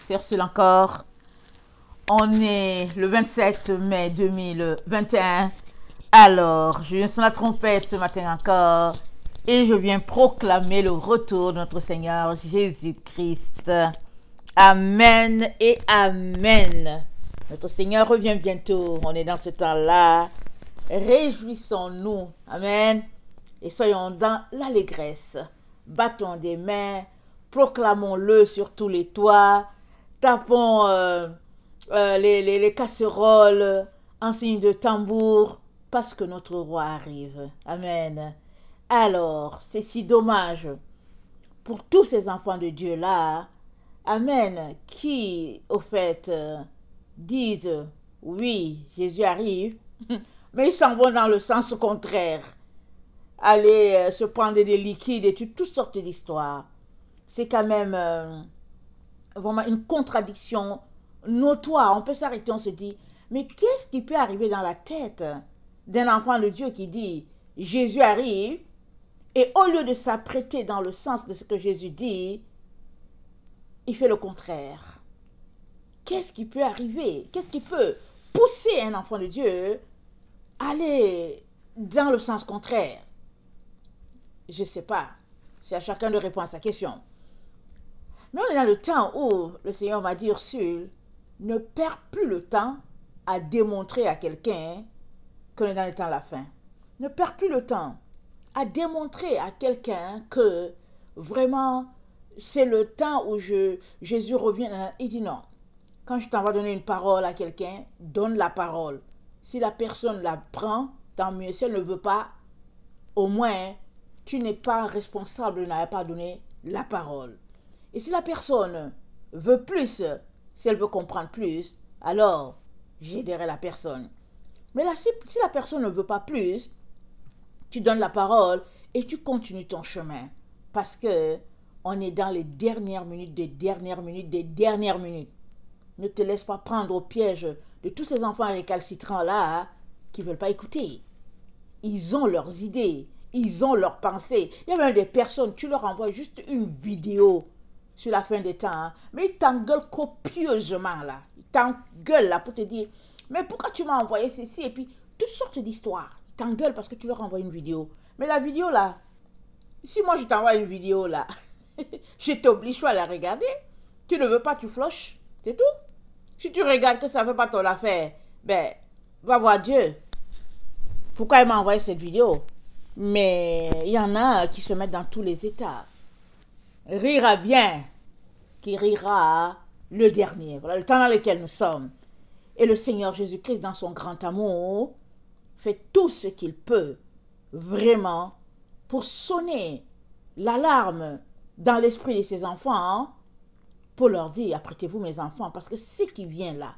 C'est Ursule encore. On est le 27 mai 2021. Alors, je viens sur la trompette ce matin encore et je viens proclamer le retour de notre Seigneur Jésus-Christ. Amen et amen. Notre Seigneur revient bientôt. On est dans ce temps-là. Réjouissons-nous. Amen. Et soyons dans l'allégresse. Battons des mains. Proclamons-le sur tous les toits. Tapons les casseroles en signe de tambour parce que notre roi arrive. Amen. Alors, c'est si dommage pour tous ces enfants de Dieu-là, amen, qui, au fait, disent, oui, Jésus arrive, mais ils s'en vont dans le sens contraire. Aller se prendre des liquides et toutes sortes d'histoires. C'est quand même vraiment une contradiction notoire. On peut s'arrêter, on se dit, mais qu'est-ce qui peut arriver dans la tête d'un enfant de Dieu qui dit, Jésus arrive, et au lieu de s'apprêter dans le sens de ce que Jésus dit, il fait le contraire. Qu'est-ce qui peut arriver? Qu'est-ce qui peut pousser un enfant de Dieu à aller dans le sens contraire? Je ne sais pas. C'est à chacun de répondre à sa question. Mais on est dans le temps où le Seigneur m'a dit, Ursule, ne perds plus le temps à démontrer à quelqu'un qu'on est dans le temps de la fin. Ne perds plus le temps à démontrer à quelqu'un que vraiment c'est le temps où Jésus revient. Il dit non. Quand je t'envoie donner une parole à quelqu'un, donne la parole. Si la personne la prend, tant mieux. Si elle ne veut pas, au moins, tu n'es pas responsable de n'avoir pas donné la parole. Et si la personne veut plus, si elle veut comprendre plus, alors j'aiderai la personne. Mais là, si la personne ne veut pas plus, tu donnes la parole et tu continues ton chemin. Parce que on est dans les dernières minutes, des dernières minutes, des dernières minutes. Ne te laisse pas prendre au piège de tous ces enfants récalcitrants-là qui ne veulent pas écouter. Ils ont leurs idées, ils ont leurs pensées. Il y a même des personnes, tu leur envoies juste une vidéo sur la fin des temps, hein, mais ils t'engueulent copieusement là. Ils t'engueulent là pour te dire, mais pourquoi tu m'as envoyé ceci? Et puis, toutes sortes d'histoires. Ils t'engueulent parce que tu leur envoies une vidéo. Mais la vidéo là, si moi je t'envoie une vidéo là, je t'oblige à la regarder. Tu ne veux pas, tu floches. C'est tout. Si tu regardes que ça ne fait pas ton affaire, ben, va voir Dieu. Pourquoi il m'a envoyé cette vidéo? Mais il y en a qui se mettent dans tous les états. Rira bien, qui rira le dernier. Voilà le temps dans lequel nous sommes. Et le Seigneur Jésus-Christ, dans son grand amour, fait tout ce qu'il peut, vraiment, pour sonner l'alarme dans l'esprit de ses enfants, pour leur dire, apprêtez-vous mes enfants, parce que ce qui vient là,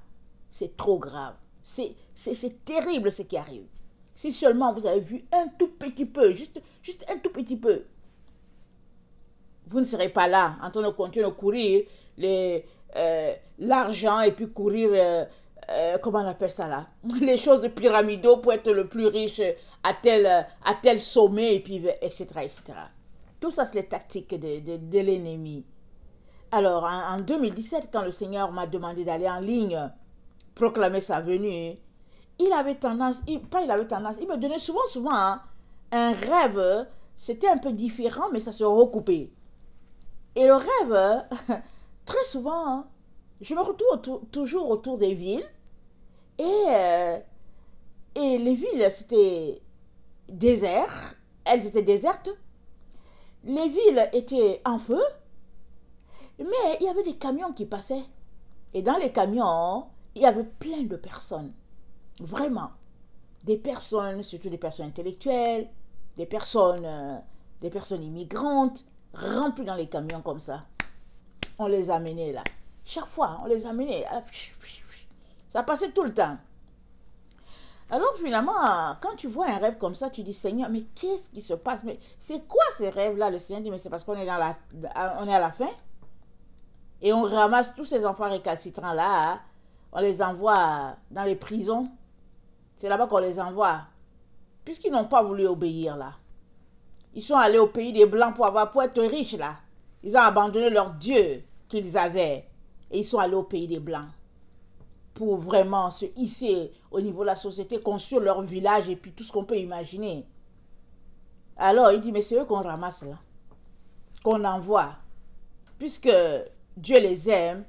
c'est trop grave. C'est terrible ce qui arrive. Si seulement vous avez vu un tout petit peu, juste un tout petit peu, vous ne serez pas là en train de continuer de courir l'argent et puis courir, comment on appelle ça là, les choses pyramidaux pour être le plus riche à tel sommet et puis etc. etc. Tout ça c'est les tactiques de l'ennemi. Alors en 2017 quand le Seigneur m'a demandé d'aller en ligne proclamer sa venue, il avait tendance, il me donnait souvent hein, un rêve, c'était un peu différent mais ça se recoupait. Et le rêve, très souvent, je me retrouve toujours autour des villes. Et les villes, c'était désert. Elles étaient désertes. Les villes étaient en feu. Mais il y avait des camions qui passaient. Et dans les camions, il y avait plein de personnes. Vraiment. Des personnes, surtout des personnes intellectuelles, des personnes immigrantes, remplies dans les camions comme ça. On les amenait là. Chaque fois, on les amenait. Ça passait tout le temps. Alors finalement, quand tu vois un rêve comme ça, tu dis, Seigneur, mais qu'est-ce qui se passe? Mais c'est quoi ces rêves-là? Le Seigneur dit, mais c'est parce qu'on est on est à la fin. Et on ramasse tous ces enfants récalcitrants-là. Hein, on les envoie dans les prisons. C'est là-bas qu'on les envoie. Puisqu'ils n'ont pas voulu obéir là. Ils sont allés au pays des Blancs pour être riches là. Ils ont abandonné leur Dieu qu'ils avaient. et ils sont allés au pays des Blancs pour vraiment se hisser au niveau de la société, construire leur village et puis tout ce qu'on peut imaginer. Alors, il dit, mais c'est eux qu'on ramasse là, qu'on envoie. Puisque Dieu les aime,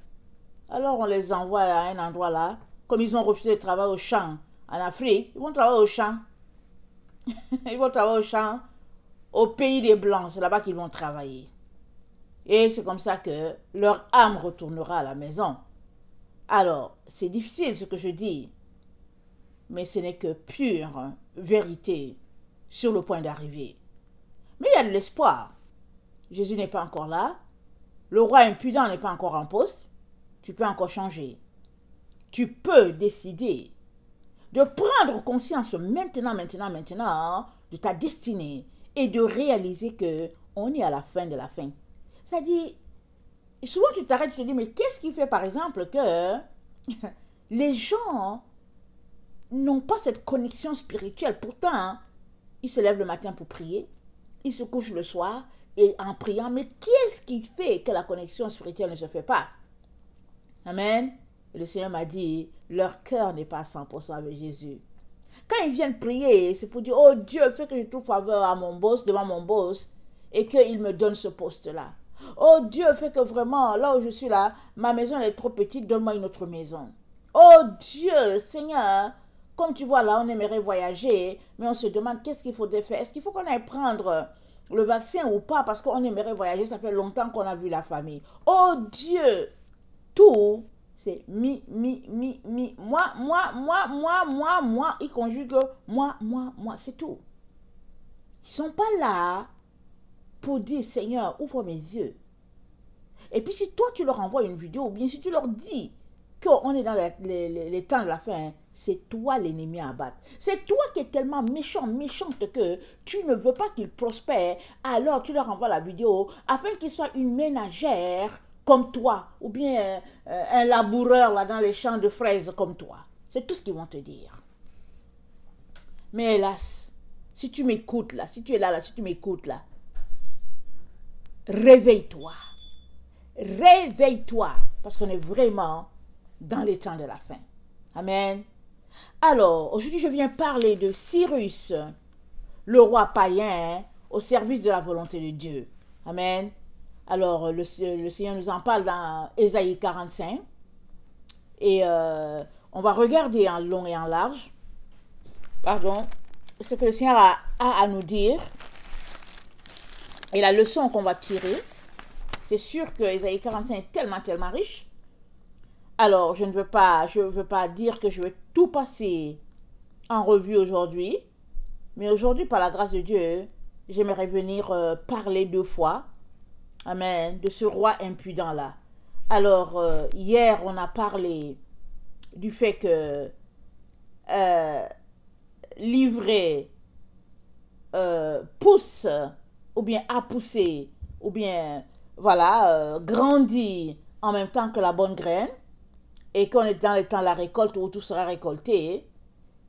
alors on les envoie à un endroit là. Comme ils ont refusé de travailler au champ en Afrique, ils vont travailler au champ. Ils vont travailler au champ, au pays des Blancs. C'est là-bas qu'ils vont travailler. Et c'est comme ça que leur âme retournera à la maison. Alors, c'est difficile ce que je dis, mais ce n'est que pure vérité sur le point d'arriver. Mais il y a de l'espoir. Jésus n'est pas encore là. Le roi impudent n'est pas encore en poste. Tu peux encore changer. Tu peux décider de prendre conscience maintenant de ta destinée et de réaliser que on est à la fin de la fin. C'est-à-dire, souvent tu t'arrêtes, tu te dis, mais qu'est-ce qui fait par exemple que les gens n'ont pas cette connexion spirituelle? Pourtant, ils se lèvent le matin pour prier, ils se couchent le soir et en priant, mais qu'est-ce qui fait que la connexion spirituelle ne se fait pas? Amen. Et le Seigneur m'a dit, leur cœur n'est pas à 100% avec Jésus. Quand ils viennent prier, c'est pour dire, oh Dieu, fais que je trouve faveur à mon boss, devant mon boss, et qu'il me donne ce poste-là. Oh Dieu, fais que vraiment, là où je suis là, ma maison est trop petite, donne-moi une autre maison. Oh Dieu, Seigneur, comme tu vois là, on aimerait voyager, mais on se demande qu'est-ce qu'il faudrait faire. Est-ce qu'il faut qu'on aille prendre le vaccin ou pas, parce qu'on aimerait voyager, ça fait longtemps qu'on a vu la famille. Oh Dieu, tout, c'est moi, ils conjuguent moi, c'est tout. Ils ne sont pas là pour dire, Seigneur, ouvre mes yeux. Et puis si toi, tu leur envoies une vidéo, ou bien si tu leur dis qu'on est dans les temps de la fin, c'est toi l'ennemi à abattre. C'est toi qui es tellement méchante que tu ne veux pas qu'ils prospèrent, alors tu leur envoies la vidéo afin qu'ils soient une ménagère comme toi, ou bien un laboureur là dans les champs de fraises comme toi. C'est tout ce qu'ils vont te dire. Mais hélas, si tu m'écoutes là, si tu es là, si tu m'écoutes là, réveille-toi. Réveille-toi, parce qu'on est vraiment dans les temps de la fin. Amen. Alors, aujourd'hui, je viens parler de Cyrus, le roi païen, au service de la volonté de Dieu. Amen. Alors, le Seigneur nous en parle dans Ésaïe 45. Et on va regarder en long et en large, ce que le Seigneur a à nous dire. Et la leçon qu'on va tirer, c'est sûr que Ésaïe 45 est tellement riche. Alors, je ne veux pas dire que je vais tout passer en revue aujourd'hui. Mais aujourd'hui, par la grâce de Dieu, j'aimerais venir parler 2 fois. Amen. De ce roi impudent-là. Alors, hier, on a parlé du fait que livrer pousse, ou bien a poussé, ou bien, voilà, grandit en même temps que la bonne graine, et qu'on est dans les temps de la récolte où tout sera récolté.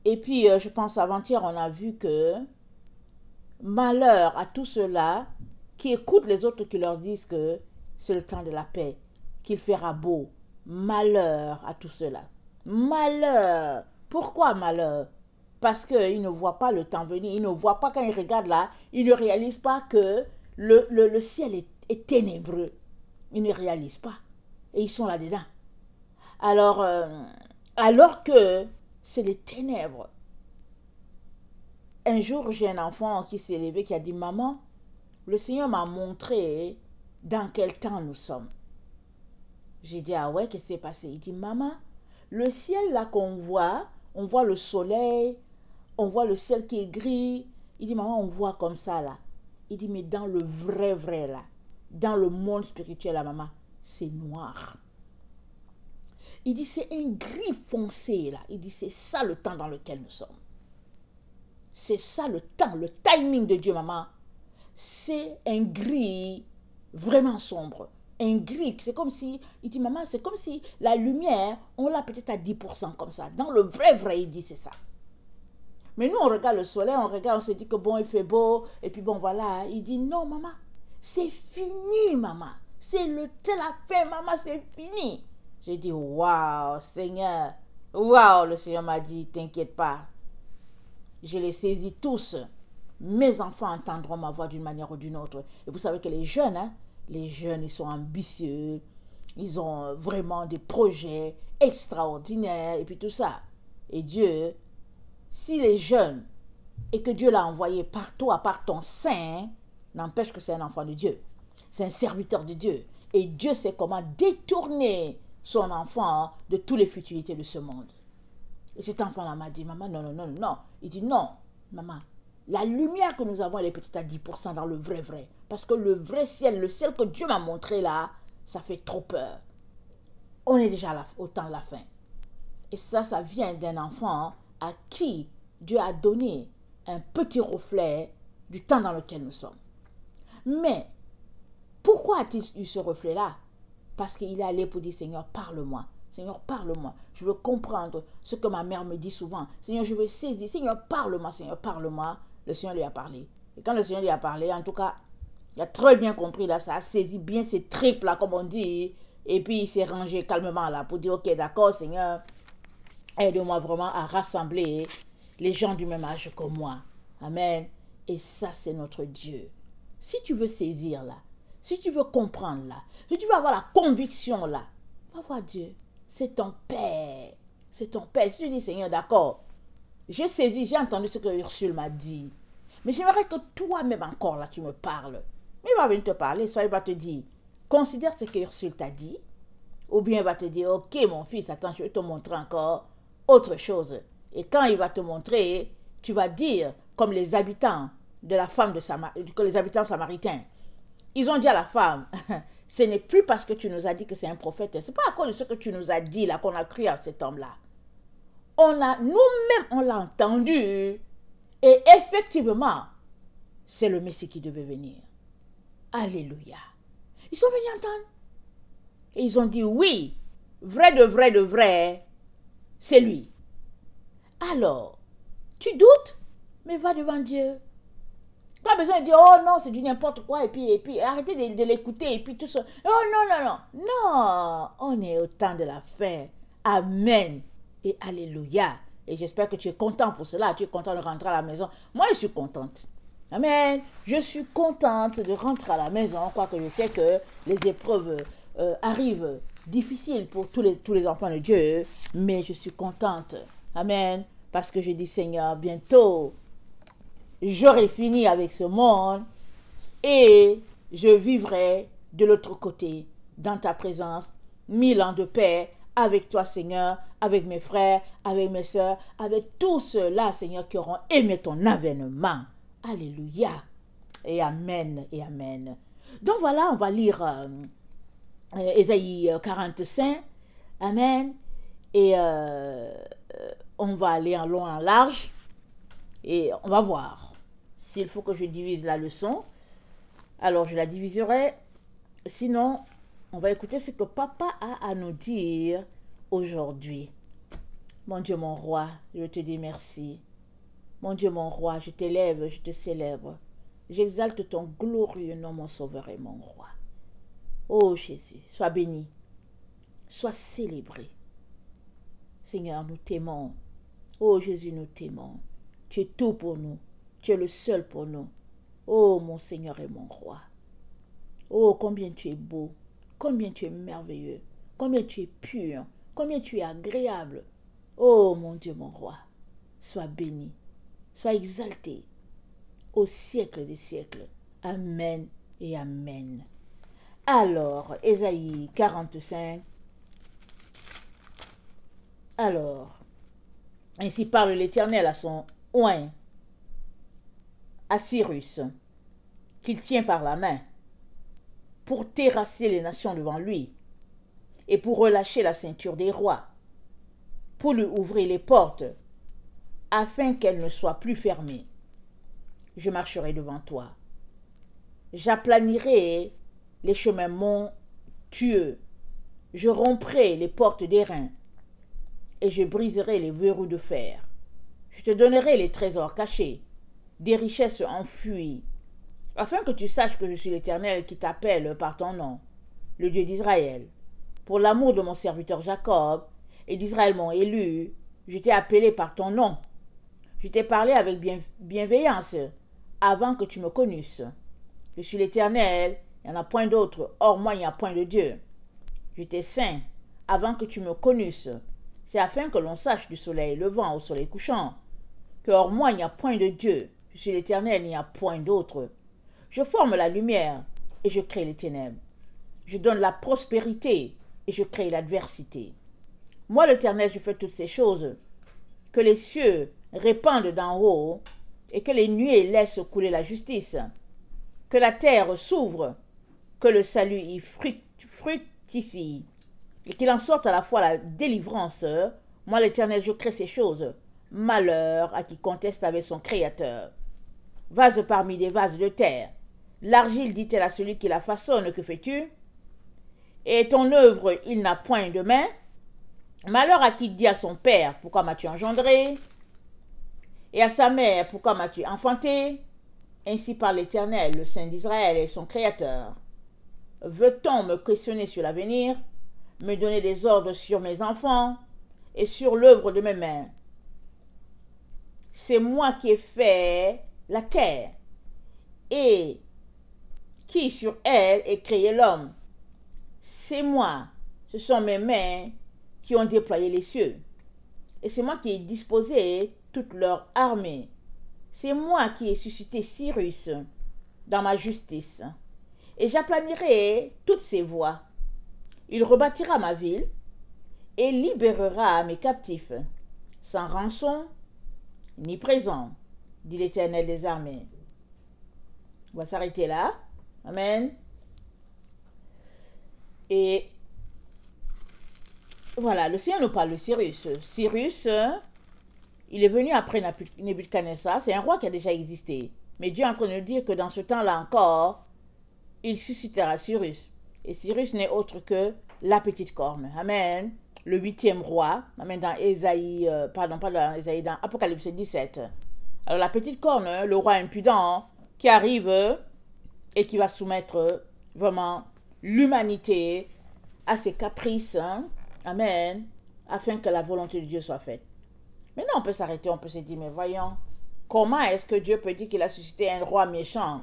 Et puis, je pense avant-hier, on a vu que malheur à tous ceux-là qui écoutent les autres qui leur disent que c'est le temps de la paix, qu'il fera beau. Malheur à tout cela. Malheur. Pourquoi malheur? Parce qu'ils ne voient pas le temps venir. Ils ne voient pas, quand ils regardent là, ils ne réalisent pas que le ciel est ténébreux. Ils ne réalisent pas. Et ils sont là-dedans. Alors que c'est les ténèbres. Un jour, j'ai un enfant qui s'est levé, qui a dit, maman, le Seigneur m'a montré dans quel temps nous sommes. J'ai dit, ah ouais, qu'est-ce qui s'est passé? Il dit, maman, le ciel là qu'on voit, on voit le soleil, on voit le ciel qui est gris. Il dit, maman, on voit comme ça là. Il dit, mais dans le vrai là, dans le monde spirituel là, maman, c'est noir. Il dit, c'est un gris foncé là. Il dit, c'est ça le temps dans lequel nous sommes. C'est ça le temps, le timing de Dieu, maman. C'est un gris vraiment sombre. Un gris, c'est comme si, il dit, maman, c'est comme si la lumière, on l'a peut-être à 10% comme ça. Dans le vrai, il dit, c'est ça. Mais nous, on regarde le soleil, on se dit que bon, il fait beau, et puis bon, voilà. Il dit, non, maman, c'est fini, maman. C'est la fin, maman, c'est fini. J'ai dit, waouh, Seigneur. Waouh, le Seigneur m'a dit, t'inquiète pas. Je les saisis tous. Mes enfants entendront ma voix d'une manière ou d'une autre. Et vous savez que les jeunes, ils sont ambitieux. Ils ont vraiment des projets extraordinaires et puis tout ça. Et Dieu, si les jeunes et que Dieu l'a envoyé par toi, par ton sein, n'empêche que c'est un enfant de Dieu. C'est un serviteur de Dieu. Et Dieu sait comment détourner son enfant de toutes les futilités de ce monde. Et cet enfant-là m'a dit, maman, non, non, non, non. Il dit, non, maman, la lumière que nous avons, elle est peut-être à 10% dans le vrai. Parce que le vrai ciel, le ciel que Dieu m'a montré là, ça fait trop peur. On est déjà au temps de la fin. Et ça vient d'un enfant à qui Dieu a donné un petit reflet du temps dans lequel nous sommes. Mais, pourquoi a-t-il eu ce reflet-là? Parce qu'il est allé pour dire, Seigneur, parle-moi. Seigneur, parle-moi. Je veux comprendre ce que ma mère me dit souvent. Seigneur, je veux saisir. Seigneur, parle-moi. Seigneur, parle-moi. Le Seigneur lui a parlé. Et quand le Seigneur lui a parlé, en tout cas, il a très bien compris là, ça a saisi bien ses tripes là, comme on dit. Et puis il s'est rangé calmement là pour dire, ok, d'accord, Seigneur, aide-moi vraiment à rassembler les gens du même âge que moi. Amen. Et ça, c'est notre Dieu. Si tu veux saisir là, si tu veux comprendre là, si tu veux avoir la conviction là, va voir Dieu. C'est ton Père. C'est ton Père. Si tu dis, Seigneur, d'accord, j'ai saisi, j'ai entendu ce que Ursule m'a dit. Mais j'aimerais que toi-même encore là, tu me parles. Mais il va venir te parler, soit il va te dire, considère ce que Ursule t'a dit. Ou bien il va te dire, ok mon fils, attends, je vais te montrer encore autre chose. Et quand il va te montrer, tu vas dire, comme les habitants de la femme que les habitants samaritains, ils ont dit à la femme, ce n'est plus parce que tu nous as dit que c'est un prophète, c'est pas à cause de ce que tu nous as dit là qu'on a cru à cet homme-là. Nous-mêmes, on l'a entendu, et effectivement, c'est le Messie qui devait venir. Alléluia. Ils sont venus entendre. Et ils ont dit, oui, vrai de vrai, c'est lui. Alors, tu doutes, mais va devant Dieu. Pas besoin de dire, oh non, c'est du n'importe quoi, et puis arrêtez de l'écouter, et puis tout ça. Oh non. Non, on est au temps de la fin. Amen. Et alléluia. Et j'espère que tu es content pour cela. Tu es content de rentrer à la maison. Moi, je suis contente. Amen. Je suis contente de rentrer à la maison, quoique je sais que les épreuves arrivent difficiles pour tous les enfants de Dieu. Mais je suis contente. Amen. Parce que je dis, Seigneur, bientôt, j'aurai fini avec ce monde et je vivrai de l'autre côté, dans ta présence, 1000 ans de paix, avec toi, Seigneur, avec mes frères, avec mes soeurs, avec tous ceux-là, Seigneur, qui auront aimé ton avènement. Alléluia. Et amen, et amen. Donc voilà, on va lire Ésaïe 45. Amen. Et on va aller en long, en large. Et on va voir. S'il faut que je divise la leçon, alors je la diviserai. Sinon, on va écouter ce que papa a à nous dire aujourd'hui. Mon Dieu, mon roi, je te dis merci. Mon Dieu, mon roi, je t'élève, je te célèbre. J'exalte ton glorieux nom, mon sauveur et mon roi. Oh Jésus, sois béni, sois célébré. Seigneur, nous t'aimons. Oh Jésus, nous t'aimons. Tu es tout pour nous. Tu es le seul pour nous. Oh mon Seigneur et mon roi. Oh combien tu es beau. Combien tu es merveilleux. Combien tu es pur. Combien tu es agréable. Oh mon Dieu, mon roi. Sois béni. Sois exalté. Au siècle des siècles. Amen et amen. Alors, Ésaïe 45. Alors, ainsi parle l'Éternel à son oint, à Cyrus, qu'il tient par la main, pour terrasser les nations devant lui, et pour relâcher la ceinture des rois, pour lui ouvrir les portes, afin qu'elles ne soient plus fermées. Je marcherai devant toi. J'aplanirai les chemins montueux. Je romprai les portes d'airain, et je briserai les verrous de fer. Je te donnerai les trésors cachés, des richesses enfuies, afin que tu saches que je suis l'Éternel qui t'appelle par ton nom, le Dieu d'Israël. pour l'amour de mon serviteur Jacob et d'Israël mon élu, je t'ai appelé par ton nom. Je t'ai parlé avec bienveillance avant que tu me connusses. Je suis l'Éternel, il n'y en a point d'autre. Hors moi, il n'y a point de Dieu. Je t'ai saint avant que tu me connusses. C'est afin que l'on sache du soleil levant au soleil couchant que hors moi, il n'y a point de Dieu. Je suis l'Éternel, il n'y a point d'autre. Je forme la lumière et je crée les ténèbres. Je donne la prospérité et je crée l'adversité. Moi, l'Éternel, je fais toutes ces choses. Que les cieux répandent d'en haut et que les nuées laissent couler la justice. Que la terre s'ouvre, que le salut y fructifie et qu'il en sorte à la fois la délivrance. Moi, l'Éternel, je crée ces choses. Malheur à qui conteste avec son Créateur. Vase parmi des vases de terre. L'argile dit-elle à celui qui la façonne, que fais-tu? Et ton œuvre, il n'a point de main. Malheur à qui dit à son père, pourquoi m'as-tu engendré? Et à sa mère, pourquoi m'as-tu enfanté? Ainsi parle l'Éternel, le Saint d'Israël et son Créateur. Veut-on me questionner sur l'avenir, me donner des ordres sur mes enfants et sur l'œuvre de mes mains? C'est moi qui ai fait la terre et qui sur elle ai créé l'homme. C'est moi, ce sont mes mains qui ont déployé les cieux. Et c'est moi qui ai disposé toute leur armée. C'est moi qui ai suscité Cyrus dans ma justice. Et j'aplanirai toutes ses voies. Il rebâtira ma ville et libérera mes captifs, sans rançon ni présent, dit l'Éternel des armées. On va s'arrêter là. Amen. Et voilà, le Seigneur nous parle de Cyrus. Cyrus, il est venu après Nebuchadnezzar. C'est un roi qui a déjà existé. Mais Dieu est en train de nous dire que dans ce temps-là encore, il suscitera Cyrus. Et Cyrus n'est autre que la petite corne. Amen. Le 8e roi. Amen. Dans Ésaïe, pardon, pas dans Ésaïe, dans Apocalypse 17. Alors la petite corne, le roi impudent, qui arrive et qui va soumettre vraiment l'humanité à ses caprices. Amen. Afin que la volonté de Dieu soit faite. Maintenant, on peut s'arrêter, on peut se dire, mais voyons, comment est-ce que Dieu peut dire qu'il a suscité un roi méchant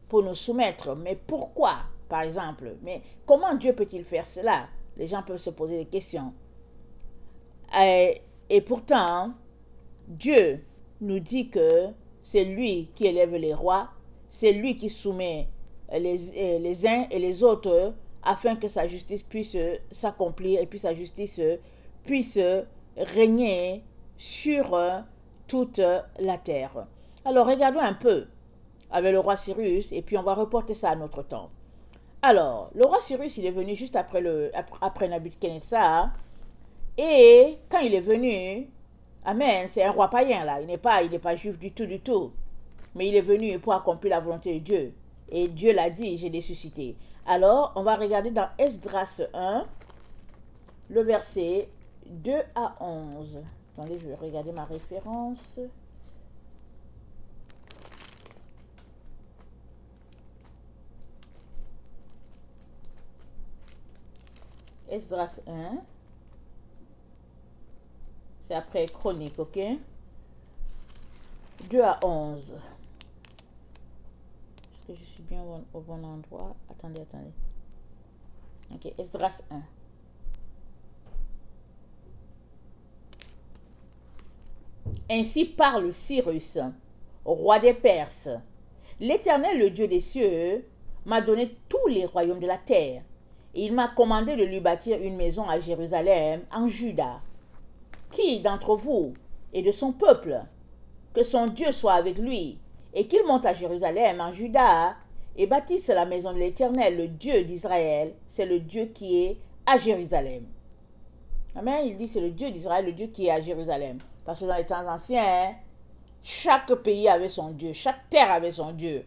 pour nous soumettre? Mais pourquoi, par exemple? Mais comment Dieu peut-il faire cela? Les gens peuvent se poser des questions. Et pourtant, Dieu nous dit que c'est lui qui élève les rois, c'est lui qui soumet les uns et les autres afin que sa justice puisse s'accomplir et puis sa justice puisse régner sur toute la terre. Alors regardons un peu avec le roi Cyrus et puis on va reporter ça à notre temps. Alors, le roi Cyrus, il est venu juste après Nabuchodonosor et quand il est venu, amen, c'est un roi païen là, il n'est pas juif du tout, mais il est venu pour accomplir la volonté de Dieu. Et Dieu l'a dit, j'ai les suscité. Alors, on va regarder dans Esdras 1, le verset 2 à 11. Attendez, je vais regarder ma référence. Esdras 1. C'est après Chronique, ok? 2 à 11. Est-ce que je suis bien au bon endroit? Attendez. Ok, Esdras 1. Ainsi parle Cyrus, roi des Perses. L'Éternel, le Dieu des cieux, m'a donné tous les royaumes de la terre, et il m'a commandé de lui bâtir une maison à Jérusalem, en Juda. Qui d'entre vous est de son peuple? Que son Dieu soit avec lui, et qu'il monte à Jérusalem, en Juda, et bâtisse la maison de l'Éternel, le Dieu d'Israël. C'est le Dieu qui est à Jérusalem. Amen. Il dit c'est le Dieu d'Israël, le Dieu qui est à Jérusalem. Parce que dans les temps anciens, chaque pays avait son Dieu, chaque terre avait son Dieu.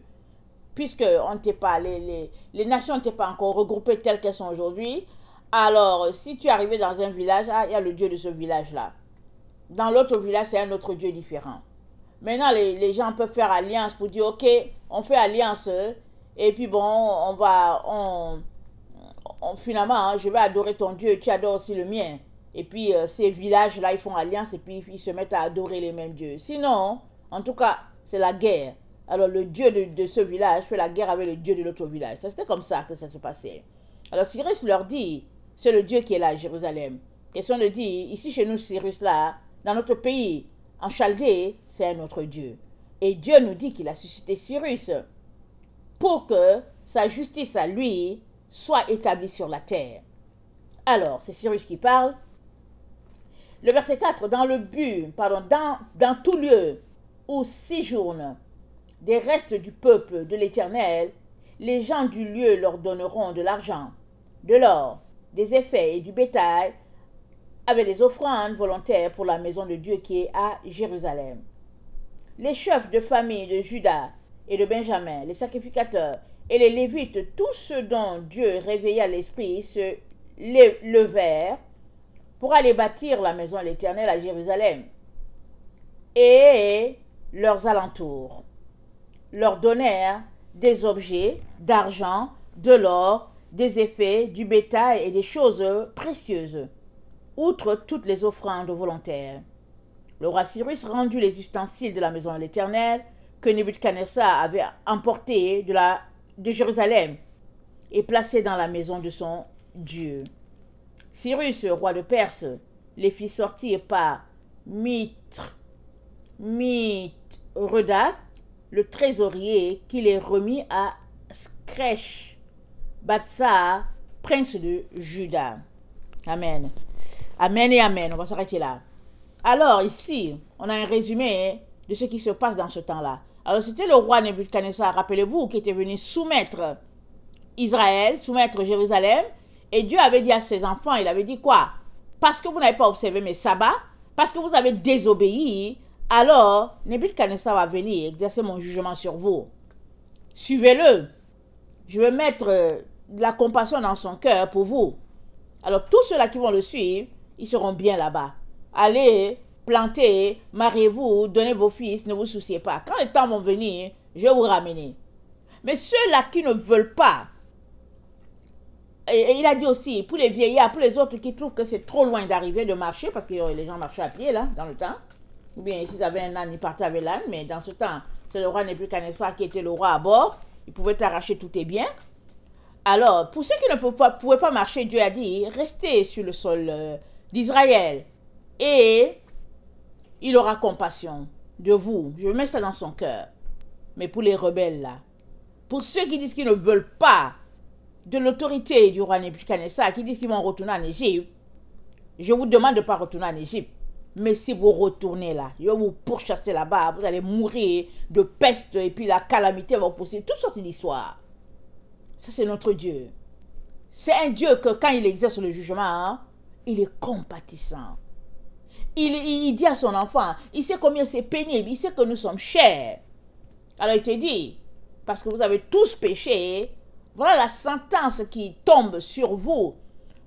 Puisque les nations n'étaient pas encore regroupées telles qu'elles sont aujourd'hui, alors si tu arrivais dans un village, il y a le Dieu de ce village-là. Dans l'autre village, c'est un autre Dieu différent. Maintenant, les gens peuvent faire alliance pour dire, ok, on fait alliance, et puis bon, finalement, hein, je vais adorer ton Dieu, tu adores aussi le mien. Et puis, ces villages-là, ils font alliance et puis ils se mettent à adorer les mêmes dieux. Sinon, en tout cas, c'est la guerre. Alors, le Dieu de ce village fait la guerre avec le Dieu de l'autre village. C'était comme ça que ça se passait. Alors, Cyrus leur dit, c'est le Dieu qui est là à Jérusalem. Question de dire, ici chez nous, Cyrus là, dans notre pays, en Chaldée, c'est un autre Dieu. Et Dieu nous dit qu'il a suscité Cyrus pour que sa justice à lui soit établie sur la terre. Alors, c'est Cyrus qui parle. Le verset 4, dans tout lieu où séjournent des restes du peuple de l'Éternel, les gens du lieu leur donneront de l'argent, de l'or, des effets et du bétail, avec des offrandes volontaires pour la maison de Dieu qui est à Jérusalem. Les chefs de famille de Juda et de Benjamin, les sacrificateurs et les Lévites, tous ceux dont Dieu réveilla l'esprit, se levèrent pour aller bâtir la maison de l'Éternel à Jérusalem et leurs alentours. Leur donnèrent des objets d'argent, de l'or, des effets, du bétail et des choses précieuses, outre toutes les offrandes volontaires. Le roi Cyrus rendit les ustensiles de la maison de l'Éternel que Nebuchadnezzar avait emportés de Jérusalem et placés dans la maison de son Dieu. Cyrus, roi de Perse, les fit sortir par Mithredath, le trésorier, qui les remit à Skresh, Batsar, prince de Juda. Amen. Amen et amen. On va s'arrêter là. Alors ici, on a un résumé de ce qui se passe dans ce temps-là. Alors c'était le roi Nebuchadnezzar, rappelez-vous, qui était venu soumettre Israël, soumettre Jérusalem. Et Dieu avait dit à ses enfants, il avait dit quoi? Parce que vous n'avez pas observé mes sabbats, parce que vous avez désobéi, alors Nebuchadnezzar va venir exercer mon jugement sur vous. Suivez-le. Je vais mettre de la compassion dans son cœur pour vous. Alors tous ceux-là qui vont le suivre, ils seront bien là-bas. Allez, plantez, mariez-vous, donnez vos fils, ne vous souciez pas. Quand les temps vont venir, je vais vous ramener. Mais ceux-là qui ne veulent pas, et il a dit aussi, pour les vieillards, pour les autres qui trouvent que c'est trop loin d'arriver, de marcher, parce que les gens marchaient à pied, là, dans le temps. Ou bien, s'ils avaient un âne, ils partaient avec l'âne, mais dans ce temps, c'est le roi Nebuchadnezzar qui était le roi à bord. Il pouvait arracher tous tes biens. Alors, pour ceux qui ne pouvaient pas marcher, Dieu a dit, restez sur le sol d'Israël. Et il aura compassion de vous. Je mets ça dans son cœur. Mais pour les rebelles, là, pour ceux qui disent qu'ils ne veulent pas de l'autorité du roi Nebuchadnezzar, qui disent qu'ils vont retourner en Égypte, je vous demande de ne pas retourner en Égypte. Mais si vous retournez là, je vais vous pourchasser là-bas, vous allez mourir de peste et puis la calamité va vous poursuivre. Toutes sortes d'histoires. Ça, c'est notre Dieu. C'est un Dieu que quand il exerce le jugement, hein, il est compatissant. Il dit à son enfant, il sait combien c'est pénible, il sait que nous sommes chers. Alors il te dit, parce que vous avez tous péché, voilà la sentence qui tombe sur vous.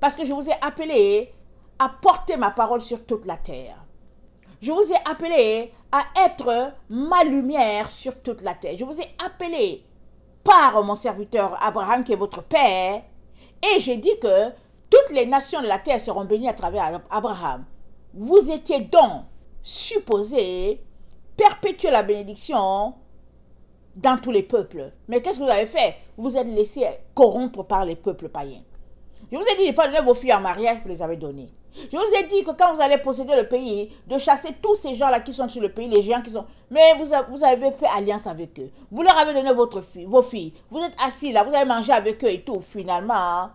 Parce que je vous ai appelé à porter ma parole sur toute la terre. Je vous ai appelé à être ma lumière sur toute la terre. Je vous ai appelé par mon serviteur Abraham, qui est votre père, et j'ai dit que toutes les nations de la terre seront bénies à travers Abraham. Vous étiez donc supposé perpétuer la bénédiction dans tous les peuples. Mais qu'est-ce que vous avez fait? Vous êtes laissé corrompre par les peuples païens. Je vous ai dit de ne pas donner vos filles en mariage, vous les avez données. Je vous ai dit que quand vous allez posséder le pays, de chasser tous ces gens-là qui sont sur le pays, les gens qui sont... Mais vous avez fait alliance avec eux. Vous leur avez donné vos filles. Vous êtes assis là, vous avez mangé avec eux et tout. Finalement,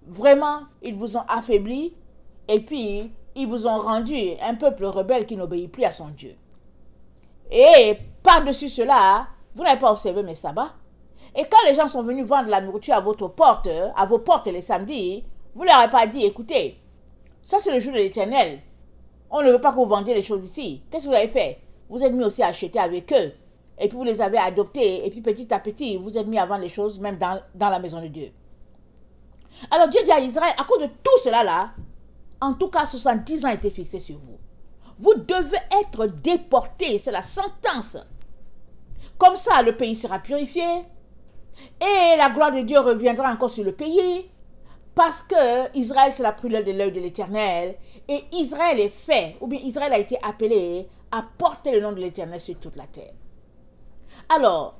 vraiment, ils vous ont affaibli. Et puis, ils vous ont rendu un peuple rebelle qui n'obéit plus à son Dieu. Et par-dessus cela, vous n'avez pas observé mes sabbats. Et quand les gens sont venus vendre la nourriture à vos portes les samedis, vous leur avez pas dit, écoutez, ça c'est le jour de l'Éternel. On ne veut pas que vous vendiez les choses ici. Qu'est-ce que vous avez fait? Vous êtes mis aussi à acheter avec eux. Et puis vous les avez adoptés. Et puis petit à petit, vous êtes mis à vendre les choses même dans la maison de Dieu. Alors Dieu dit à Israël, à cause de tout cela là, en tout cas 70 ans étaient fixés sur vous. Vous devez être déportés, c'est la sentence. Comme ça, le pays sera purifié. Et la gloire de Dieu reviendra encore sur le pays. Parce que Israël, c'est la prunelle de l'œil de l'Éternel. Et Israël est fait, ou bien Israël a été appelé à porter le nom de l'Éternel sur toute la terre. Alors,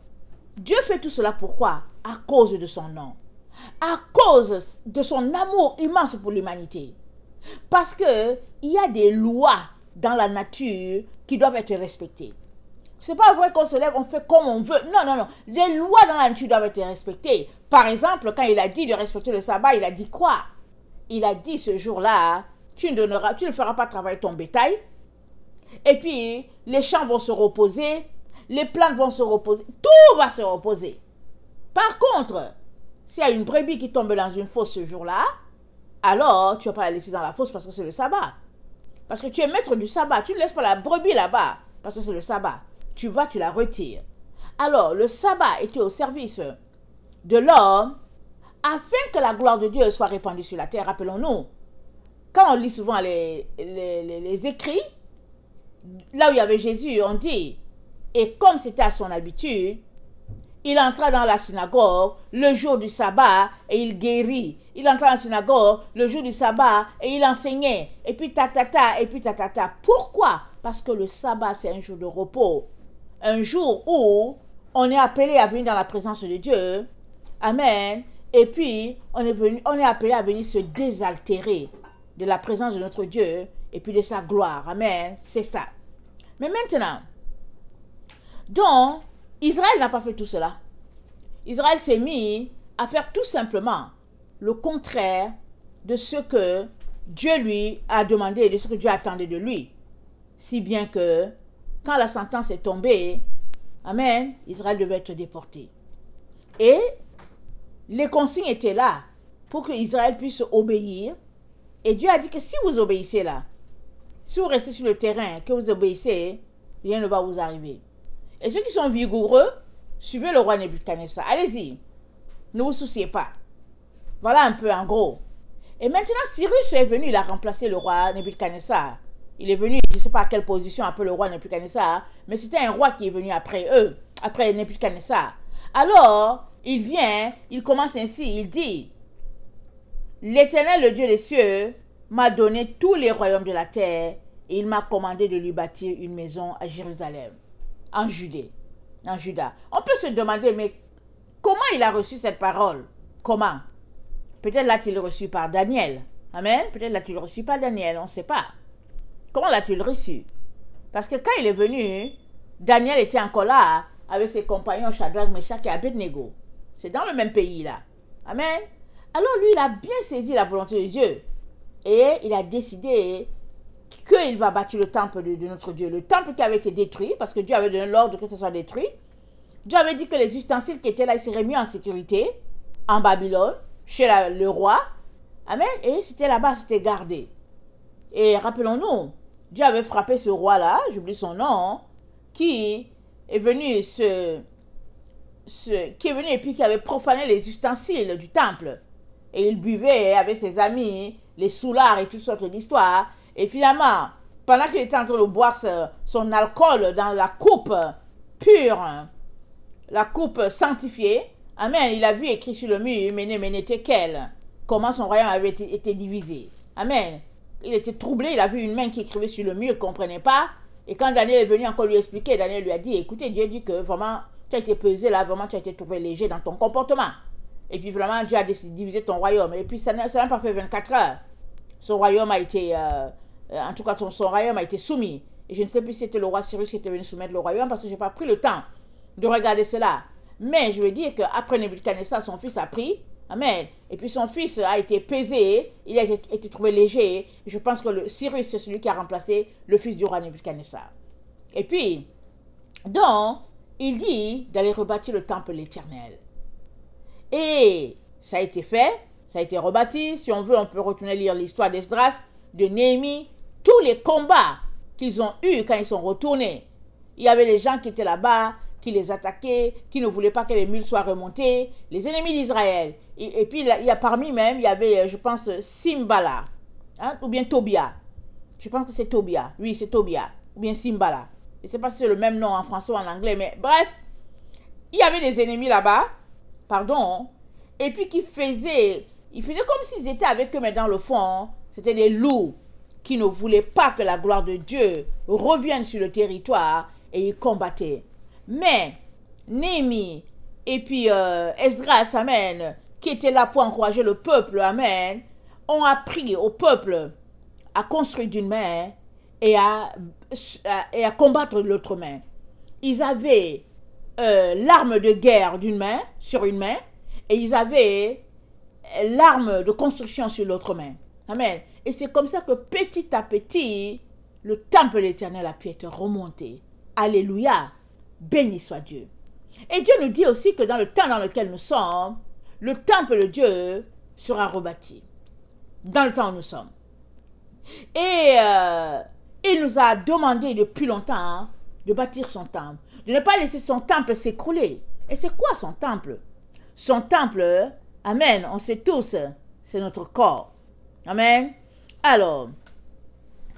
Dieu fait tout cela pourquoi? À cause de son nom. À cause de son amour immense pour l'humanité. Parce qu'il y a des lois dans la nature qui doivent être respectées. C'est pas vrai qu'on se lève, on fait comme on veut. Non, non, non. Les lois dans la nature doivent être respectées. Par exemple, quand il a dit de respecter le sabbat, il a dit quoi? Il a dit ce jour-là, tu ne feras pas travailler ton bétail. Et puis, les champs vont se reposer, les plantes vont se reposer, tout va se reposer. Par contre, s'il y a une brebis qui tombe dans une fosse ce jour-là, alors tu ne vas pas la laisser dans la fosse parce que c'est le sabbat. Parce que tu es maître du sabbat, tu ne laisses pas la brebis là-bas parce que c'est le sabbat. Tu vas, tu la retires. Alors, le sabbat était au service de l'homme afin que la gloire de Dieu soit répandue sur la terre. Rappelons-nous, quand on lit souvent les écrits, là où il y avait Jésus, on dit, et comme c'était à son habitude, il entra dans la synagogue le jour du sabbat et il guérit. Il entra dans la synagogue le jour du sabbat et il enseignait. Et puis ta, et puis ta. Pourquoi? Parce que le sabbat, c'est un jour de repos. Un jour où on est appelé à venir dans la présence de Dieu. Amen. Et puis, on est appelé à venir se désaltérer de la présence de notre Dieu et puis de sa gloire. Amen. C'est ça. Mais maintenant, donc, Israël n'a pas fait tout cela. Israël s'est mis à faire tout simplement le contraire de ce que Dieu lui a demandé et de ce que Dieu attendait de lui. Si bien que, quand la sentence est tombée, amen, Israël devait être déporté. Et les consignes étaient là pour que Israël puisse obéir. Et Dieu a dit que si vous obéissez là, si vous restez sur le terrain, que vous obéissez, rien ne va vous arriver. Et ceux qui sont vigoureux, suivez le roi Nebuchadnezzar. Allez-y, ne vous souciez pas. Voilà un peu en gros. Et maintenant, Cyrus est venu, il a remplacé le roi Nebuchadnezzar. Il est venu, je ne sais pas à quelle position après le roi Nebuchadnezzar, mais c'était un roi qui est venu après eux, après Nebuchadnezzar. Alors, il vient, il commence ainsi, il dit, l'Éternel, le Dieu des cieux, m'a donné tous les royaumes de la terre et il m'a commandé de lui bâtir une maison à Jérusalem, en Judée, en Juda. On peut se demander, mais comment il a reçu cette parole? Comment? Peut-être l'a-t-il reçu par Daniel. Amen. Peut-être l'a-t-il reçu par Daniel, on ne sait pas. Comment l'a-t-il reçu? Parce que quand il est venu, Daniel était encore là avec ses compagnons Shadrach, Meshach et Abednego. C'est dans le même pays là. Amen. Alors lui, il a bien saisi la volonté de Dieu. Et il a décidé qu'il va bâtir le temple de notre Dieu. Le temple qui avait été détruit, parce que Dieu avait donné l'ordre que ce soit détruit. Dieu avait dit que les ustensiles qui étaient là, ils seraient mis en sécurité en Babylone, chez le roi. Amen. Et c'était là-bas, c'était gardé. Et rappelons-nous, Dieu avait frappé ce roi-là, j'oublie son nom, qui est venu qui est venu et puis qui avait profané les ustensiles du temple. Et il buvait avec ses amis, les soulards et toutes sortes d'histoires. Et finalement, pendant qu'il était en train de boire son alcool dans la coupe pure, la coupe sanctifiée, amen, il a vu écrit sur le mur, Méné, Méné, Tekel, comment son royaume avait été divisé. Amen. Il était troublé, il a vu une main qui écrivait sur le mur, il ne comprenait pas. Et quand Daniel est venu encore lui expliquer, Daniel lui a dit, écoutez, Dieu dit que vraiment, tu as été pesé là, vraiment, tu as été trouvé léger dans ton comportement. Et puis vraiment, Dieu a décidé de diviser ton royaume. Et puis ça n'a pas fait 24 heures. Son royaume a été, en tout cas, son royaume a été soumis. Et je ne sais plus si c'était le roi Cyrus qui était venu soumettre le royaume parce que je n'ai pas pris le temps de regarder cela. Mais je veux dire qu'après Nebuchadnezzar, son fils a pris. Amen. Et puis son fils a été pesé, il a été trouvé léger. Et je pense que Cyrus, c'est celui qui a remplacé le fils du roi Nebuchadnezzar. Et puis, donc, il dit d'aller rebâtir le temple de l'Éternel. Et ça a été fait, ça a été rebâti. Si on veut, on peut retourner lire l'histoire d'Esdras, de Néhémie, tous les combats qu'ils ont eus quand ils sont retournés. Il y avait les gens qui étaient là-bas, qui les attaquaient, qui ne voulaient pas que les mules soient remontées, les ennemis d'Israël. Et puis, il y a parmi même, il y avait, je pense, Simbala, hein, ou bien Tobia. Je pense que c'est Tobia. Oui, c'est Tobia. Ou bien Simbala. Je ne sais pas si c'est le même nom en français ou en anglais, mais bref. Il y avait des ennemis là-bas, pardon, et puis qui faisaient Ils faisaient comme s'ils étaient avec eux, mais dans le fond, c'était des loups qui ne voulaient pas que la gloire de Dieu revienne sur le territoire et ils combattaient. Mais Néhémie et puis Esdras, amen, qui étaient là pour encourager le peuple, amen, ont appris au peuple à construire d'une main et à combattre de l'autre main. Ils avaient l'arme de guerre d'une main, sur une main, et ils avaient l'arme de construction sur l'autre main. Amen. Et c'est comme ça que petit à petit, le temple de l'Éternel a pu être remonté. Alléluia. Béni soit Dieu. Et Dieu nous dit aussi que dans le temps dans lequel nous sommes, le temple de Dieu sera rebâti. Dans le temps où nous sommes. Et il nous a demandé depuis longtemps de bâtir son temple. De ne pas laisser son temple s'écrouler. Et c'est quoi son temple? Son temple, amen, on sait tous, c'est notre corps. Amen. Alors,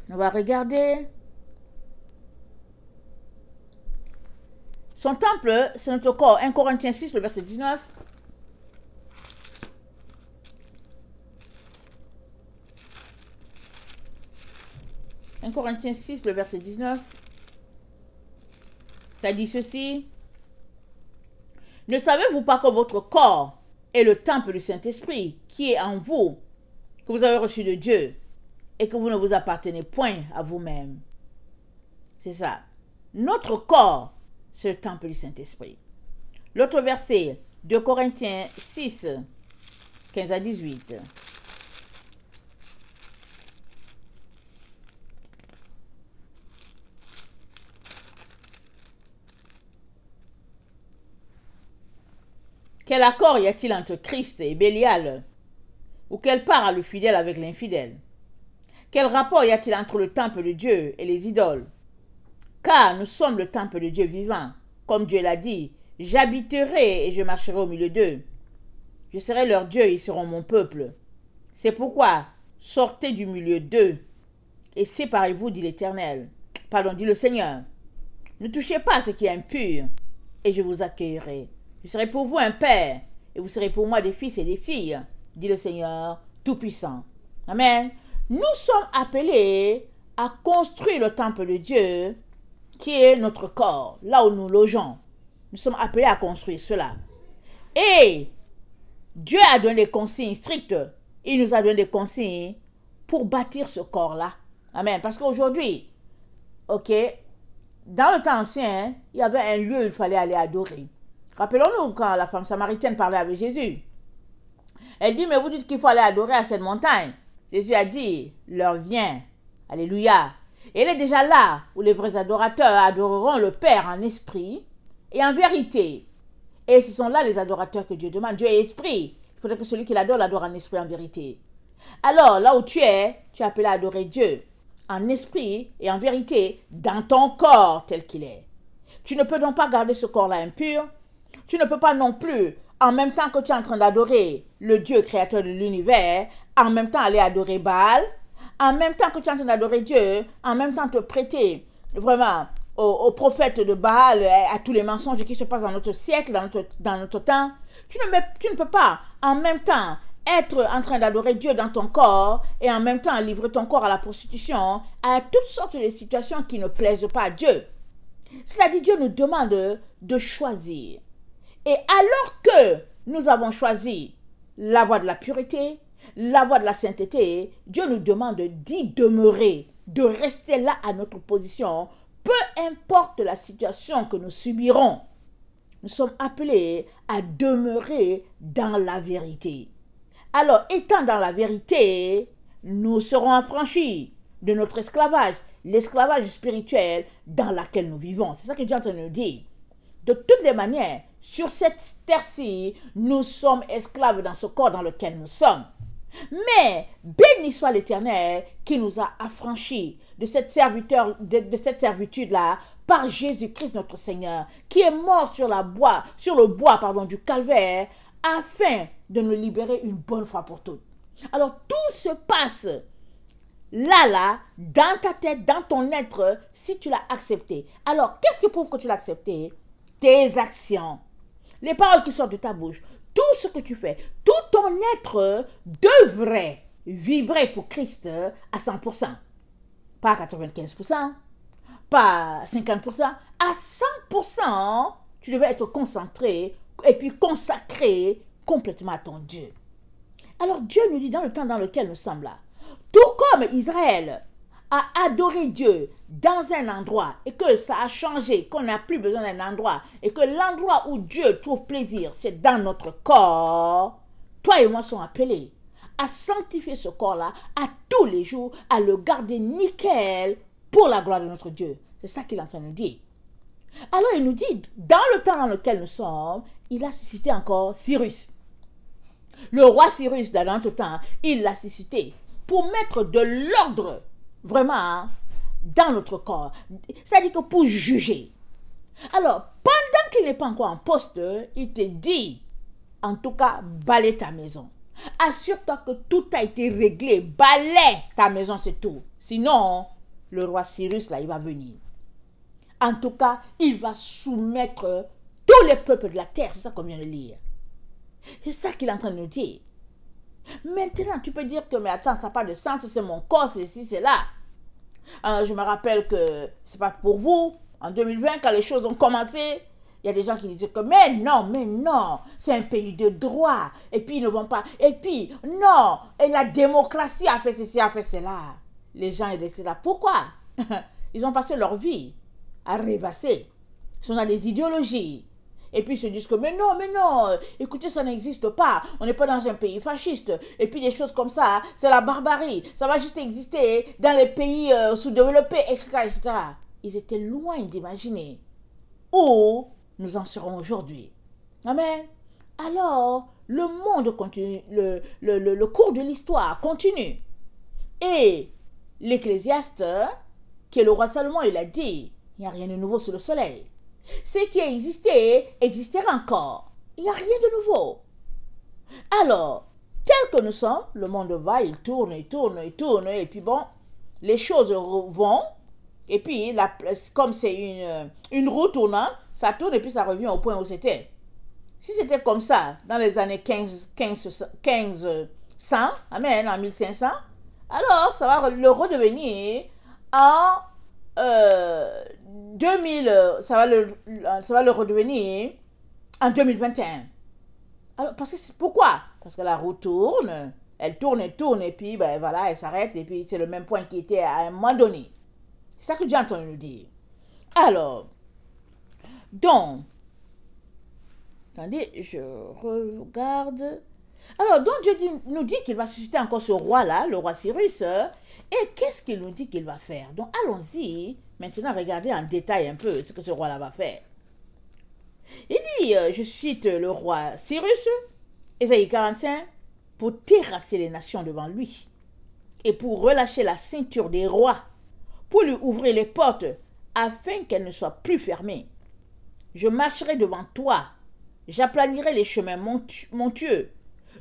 on va regarder. Son temple, c'est notre corps. 1 Corinthiens 6, le verset 19. « 1 Corinthiens 6, le verset 19. Ça dit ceci. « Ne savez-vous pas que votre corps est le temple du Saint-Esprit qui est en vous, que vous avez reçu de Dieu, et que vous ne vous appartenez point à vous-même. » C'est ça. Notre corps, c'est le temple du Saint-Esprit. L'autre verset, 2 Corinthiens 6, 15 à 18. Quel accord y a-t-il entre Christ et Bélial? Ou quelle part a le fidèle avec l'infidèle? Quel rapport y a-t-il entre le temple de Dieu et les idoles? Car nous sommes le temple de Dieu vivant. Comme Dieu l'a dit, j'habiterai et je marcherai au milieu d'eux. Je serai leur Dieu et ils seront mon peuple. C'est pourquoi, sortez du milieu d'eux et séparez-vous, dit l'Éternel. Pardon, dit le Seigneur. Ne touchez pas à ce qui est impur et je vous accueillerai. Je serai pour vous un père, et vous serez pour moi des fils et des filles, dit le Seigneur Tout-Puissant. Amen. Nous sommes appelés à construire le temple de Dieu, qui est notre corps, là où nous logeons. Nous sommes appelés à construire cela. Et Dieu a donné des consignes strictes. Il nous a donné des consignes pour bâtir ce corps-là. Amen. Parce qu'aujourd'hui, ok, dans le temps ancien, il y avait un lieu où il fallait aller adorer. Rappelons-nous quand la femme samaritaine parlait avec Jésus. Elle dit, mais vous dites qu'il faut aller adorer à cette montagne. Jésus a dit, l'heure vient. Alléluia. Et elle est déjà là où les vrais adorateurs adoreront le Père en esprit et en vérité. Et ce sont là les adorateurs que Dieu demande. Dieu est esprit. Il faudrait que celui qui l'adore l'adore en esprit et en vérité. Alors, là où tu es appelé à adorer Dieu en esprit et en vérité dans ton corps tel qu'il est. Tu ne peux donc pas garder ce corps-là impur. Tu ne peux pas non plus, en même temps que tu es en train d'adorer le Dieu créateur de l'univers, en même temps aller adorer Baal, en même temps que tu es en train d'adorer Dieu, en même temps te prêter vraiment aux prophètes de Baal, à tous les mensonges qui se passent dans notre siècle, dans notre temps. Tu ne peux pas en même temps être en train d'adorer Dieu dans ton corps et en même temps livrer ton corps à la prostitution, à toutes sortes de situations qui ne plaisent pas à Dieu. C'est-à-dire Dieu nous demande de choisir. Et alors que nous avons choisi la voie de la pureté, la voie de la sainteté, Dieu nous demande d'y demeurer, de rester là à notre position, peu importe la situation que nous subirons. Nous sommes appelés à demeurer dans la vérité. Alors, étant dans la vérité, nous serons affranchis de notre esclavage, l'esclavage spirituel dans lequel nous vivons. C'est ça que Dieu est en train de nous dire. De toutes les manières, sur cette terre-ci, nous sommes esclaves dans ce corps dans lequel nous sommes. Mais béni soit l'Éternel qui nous a affranchis de cette servitude-là par Jésus-Christ notre Seigneur, qui est mort sur le bois du calvaire, afin de nous libérer une bonne fois pour toutes. Alors tout se passe là, dans ta tête, dans ton être, si tu l'as accepté. Alors, qu'est-ce qui prouve que tu l'as accepté? Tes actions, les paroles qui sortent de ta bouche, tout tout ce que tu fais, tout ton être devrait vibrer pour Christ à 100%. Pas à 95%, pas à 50%, à 100%, tu devais être concentré et puis consacré complètement à ton Dieu. Alors Dieu nous dit dans le temps dans lequel nous sommes là, tout comme Israël a adoré Dieu dans un endroit et que ça a changé, qu'on n'a plus besoin d'un endroit et que l'endroit où Dieu trouve plaisir, c'est dans notre corps, toi et moi sommes appelés à sanctifier ce corps-là à tous les jours, à le garder nickel pour la gloire de notre Dieu. C'est ça qu'il est en train de nous dire. Alors il nous dit, dans le temps dans lequel nous sommes, il a suscité encore Cyrus. Le roi Cyrus, dans notre temps, il l'a suscité pour mettre de l'ordre, vraiment, dans notre corps. C'est-à-dire que pour juger. Alors, pendant qu'il n'est pas encore en poste, il te dit, en tout cas, balaie ta maison. Assure-toi que tout a été réglé. Balaie ta maison, c'est tout. Sinon, le roi Cyrus, là, il va venir. En tout cas, il va soumettre tous les peuples de la terre. C'est ça qu'on vient de lire. C'est ça qu'il est en train de nous dire. Maintenant, tu peux dire que, mais attends, ça n'a pas de sens, c'est mon corps, c'est ici, c'est là. Alors, je me rappelle que c'est pas pour vous. En 2020, quand les choses ont commencé, il y a des gens qui disaient que, mais non, c'est un pays de droit. Et puis, ils ne vont pas. Et puis, non, et la démocratie a fait ceci, a fait cela. Les gens étaient là. Pourquoi? Ils ont passé leur vie à rêvasser. Ils sont dans des idéologies. Et puis ils se disent que mais non, écoutez, ça n'existe pas. On n'est pas dans un pays fasciste. Et puis des choses comme ça, c'est la barbarie. Ça va juste exister dans les pays sous-développés, etc., etc. Ils étaient loin d'imaginer où nous en serons aujourd'hui. Amen. Alors, le monde continue, le cours de l'histoire continue. Et l'Ecclésiaste, qui est le roi Salomon, il a dit, il n'y a rien de nouveau sous le soleil. Ce qui a existé existera encore. Il n'y a rien de nouveau. Alors, tel que nous sommes, le monde va, il tourne, et puis bon, les choses vont, et puis, comme c'est une roue tournante, ça tourne et puis ça revient au point où c'était. Si c'était comme ça, dans les années 1500, amen, en 1500, alors ça va le redevenir en 2000, ça va le redevenir en 2021. Alors, pourquoi? Parce que la roue tourne, elle tourne, et puis ben, voilà, elle s'arrête, et puis c'est le même point qui était à un moment donné. C'est ça que Dieu est en train de nous dire. Alors, donc, attendez, je regarde. Alors, donc Dieu nous dit qu'il va susciter encore ce roi-là, le roi Cyrus. Et qu'est-ce qu'il nous dit qu'il va faire? Donc, allons-y. Maintenant, regardez en détail un peu ce que ce roi-là va faire. Il dit, je cite le roi Cyrus, Ésaïe 45, pour terrasser les nations devant lui et pour relâcher la ceinture des rois, pour lui ouvrir les portes afin qu'elles ne soient plus fermées. Je marcherai devant toi, j'aplanirai les chemins montueux,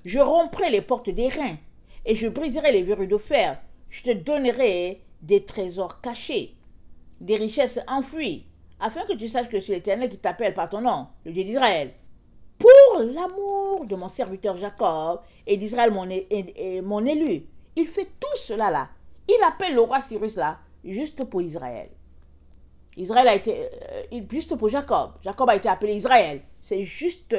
je romprai les portes d'airain et je briserai les verrous de fer. Je te donnerai des trésors cachés, des richesses enfouies, afin que tu saches que c'est l'Éternel qui t'appelle par ton nom, le Dieu d'Israël. Pour l'amour de mon serviteur Jacob et d'Israël mon élu, il fait tout cela là. Il appelle le roi Cyrus là, juste pour Israël. Israël a été, juste pour Jacob. Jacob a été appelé Israël. C'est juste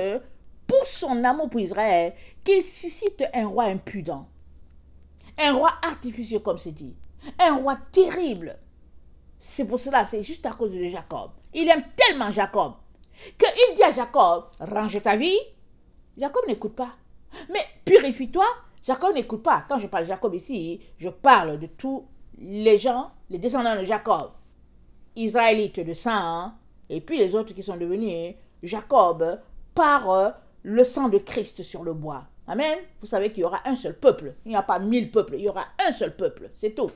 pour son amour pour Israël qu'il suscite un roi impudent. Un roi artificieux comme c'est dit. Un roi terrible. C'est pour cela, c'est juste à cause de Jacob. Il aime tellement Jacob qu'il dit à Jacob, range ta vie. Jacob n'écoute pas. Mais purifie-toi. Jacob n'écoute pas. Quand je parle de Jacob ici, je parle de tous les gens, les descendants de Jacob. Israélites de sang, et puis les autres qui sont devenus Jacob par le sang de Christ sur le bois. Amen. Vous savez qu'il y aura un seul peuple. Il n'y a pas 1000 peuples. Il y aura un seul peuple. C'est tout.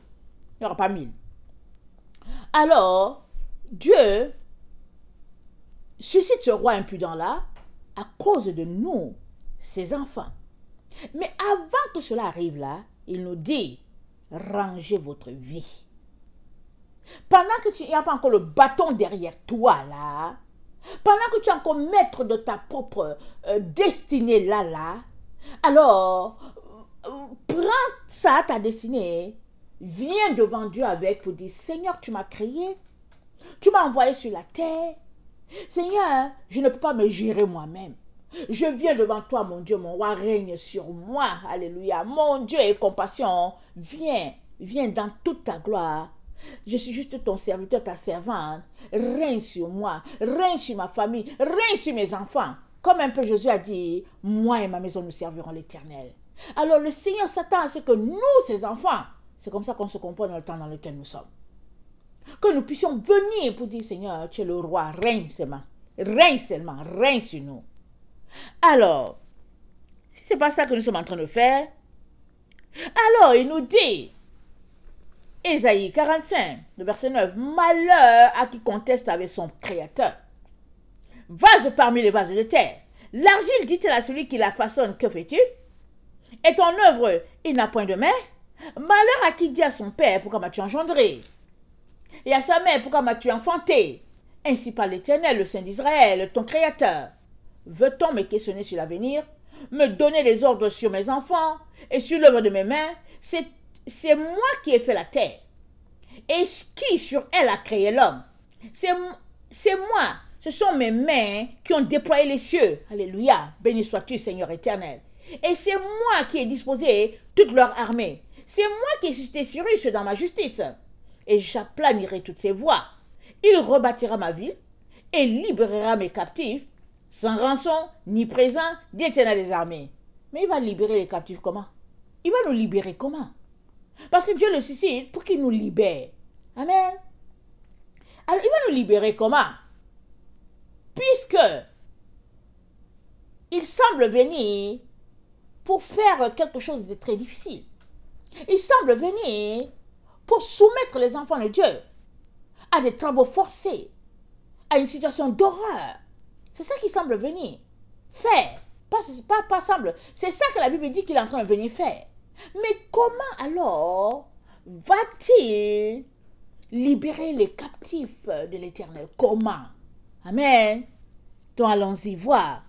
Il n'y aura pas 1000. Alors, Dieu suscite ce roi impudent-là à cause de nous, ses enfants. Mais avant que cela arrive là, il nous dit, rangez votre vie. Pendant que tu n'as pas encore le bâton derrière toi là, pendant que tu es encore maître de ta propre destinée là, alors prends ça, ta destinée, viens devant Dieu avec pour dire, Seigneur, tu m'as créé, tu m'as envoyé sur la terre. Seigneur, je ne peux pas me gérer moi-même. Je viens devant toi, mon Dieu, mon roi, règne sur moi. Alléluia. Mon Dieu et compassion, viens dans toute ta gloire. Je suis juste ton serviteur, ta servante. Règne sur moi, règne sur ma famille, règne sur mes enfants. Comme un peu Jésus a dit, moi et ma maison nous servirons l'Éternel. Alors le Seigneur s'attend à ce que nous, ses enfants, c'est comme ça qu'on se comprend dans le temps dans lequel nous sommes. Que nous puissions venir pour dire, Seigneur, tu es le roi, règne seulement, règne sur nous. Alors, si ce n'est pas ça que nous sommes en train de faire, alors il nous dit, Ésaïe 45, le verset 9, malheur à qui conteste avec son créateur. Vase parmi les vases de terre. L'argile dit-elle à celui qui la façonne, que fais-tu? Et ton œuvre, il n'a point de main. Malheur à qui dit à son père, pourquoi m'as-tu engendré? Et à sa mère, pourquoi m'as-tu enfanté? Ainsi parle l'Éternel, le Saint d'Israël, ton créateur. Veut-on me questionner sur l'avenir, me donner des ordres sur mes enfants et sur l'œuvre de mes mains? C'est moi qui ai fait la terre. Et qui sur elle a créé l'homme? C'est moi. Ce sont mes mains qui ont déployé les cieux. Alléluia. Béni sois-tu, Seigneur éternel. Et c'est moi qui ai disposé toute leur armée. C'est moi qui ai suscité Cyrus dans ma justice. Et j'aplanirai toutes ses voies. Il rebâtira ma ville et libérera mes captifs, sans rançon ni présent d'Éternel des armées. Mais il va libérer les captifs comment? Il va nous libérer comment? Parce que Dieu le suscite pour qu'il nous libère. Amen. Alors il va nous libérer comment? Puisque il semble venir pour faire quelque chose de très difficile. Il semble venir pour soumettre les enfants de Dieu à des travaux forcés, à une situation d'horreur. C'est ça qu'il semble venir faire. Pas semble. C'est ça que la Bible dit qu'il est en train de venir faire. Mais comment alors va-t-il libérer les captifs de l'Éternel? Comment? Amen. Donc allons-y voir.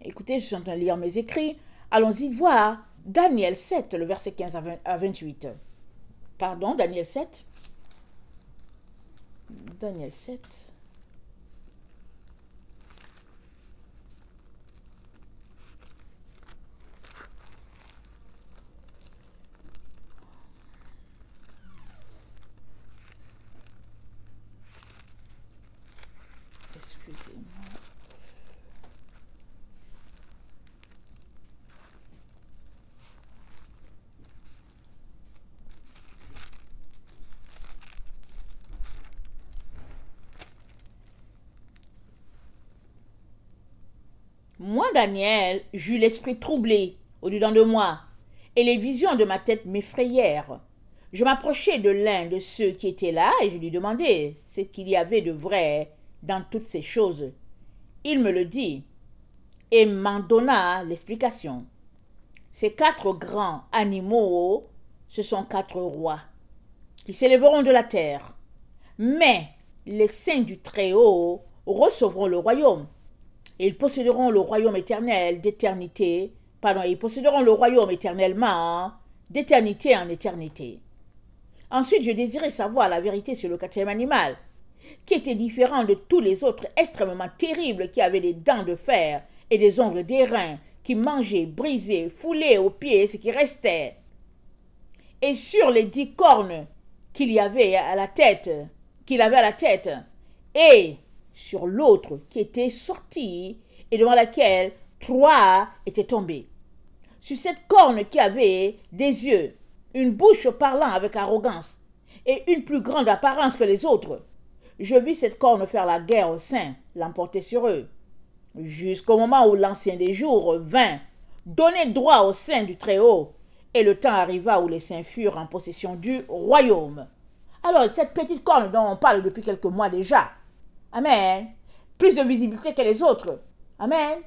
Écoutez, je suis en train de lire mes écrits. Allons-y voir Daniel 7, le verset 15 à 28. Pardon, Daniel 7. Daniel 7. Excusez-moi. Moi, Daniel, j'eus l'esprit troublé au-dedans de moi, et les visions de ma tête m'effrayèrent. Je m'approchai de l'un de ceux qui étaient là, et je lui demandai ce qu'il y avait de vrai dans toutes ces choses. Il me le dit, et m'en donna l'explication. Ces 4 grands animaux, ce sont 4 rois, qui s'élèveront de la terre. Mais les saints du Très-Haut recevront le royaume. Et ils posséderont le royaume éternel d'éternité. Pardon, ils posséderont le royaume éternellement, d'éternité en éternité. Ensuite, je désirais savoir la vérité sur le 4e animal, qui était différent de tous les autres extrêmement terribles, qui avaient des dents de fer et des ongles d'airain, qui mangeaient, brisaient, foulaient aux pieds ce qui restait. Et sur les 10 cornes qu'il avait à la tête, et sur l'autre qui était sortie et devant laquelle 3 étaient tombés. Sur cette corne qui avait des yeux, une bouche parlant avec arrogance et une plus grande apparence que les autres, je vis cette corne faire la guerre aux saints, l'emporter sur eux, jusqu'au moment où l'ancien des jours vint, donner droit aux saints du Très-Haut, et le temps arriva où les saints furent en possession du royaume. Alors, cette petite corne dont on parle depuis quelques mois déjà, amen, plus de visibilité que les autres, amen,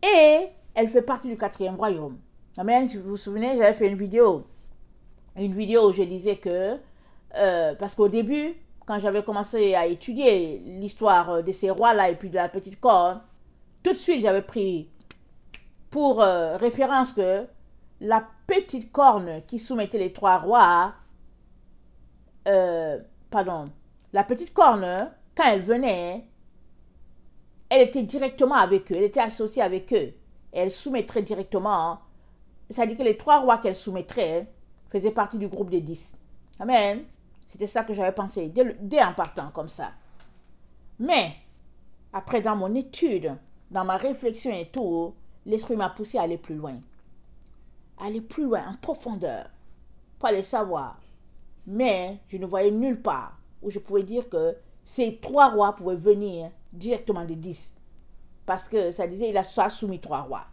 et elle fait partie du 4e royaume. Amen, si vous vous souvenez, j'avais fait une vidéo où je disais que, parce qu'au début, quand j'avais commencé à étudier l'histoire de ces rois-là et puis de la petite corne, tout de suite j'avais pris pour référence que la petite corne qui soumettait les trois rois, la petite corne, quand elle venait, elle était directement avec eux, elle était associée avec eux, et elle soumettrait directement, c'est-à-dire que les trois rois qu'elle soumettrait faisaient partie du groupe des 10. Amen. C'était ça que j'avais pensé, dès en partant comme ça. Mais, après dans mon étude, dans ma réflexion et tout, l'esprit m'a poussé à aller plus loin. Aller plus loin, en profondeur, pour aller savoir. Mais je ne voyais nulle part où je pouvais dire que ces trois rois pouvaient venir directement des 10. Parce que ça disait, il a soumis trois rois.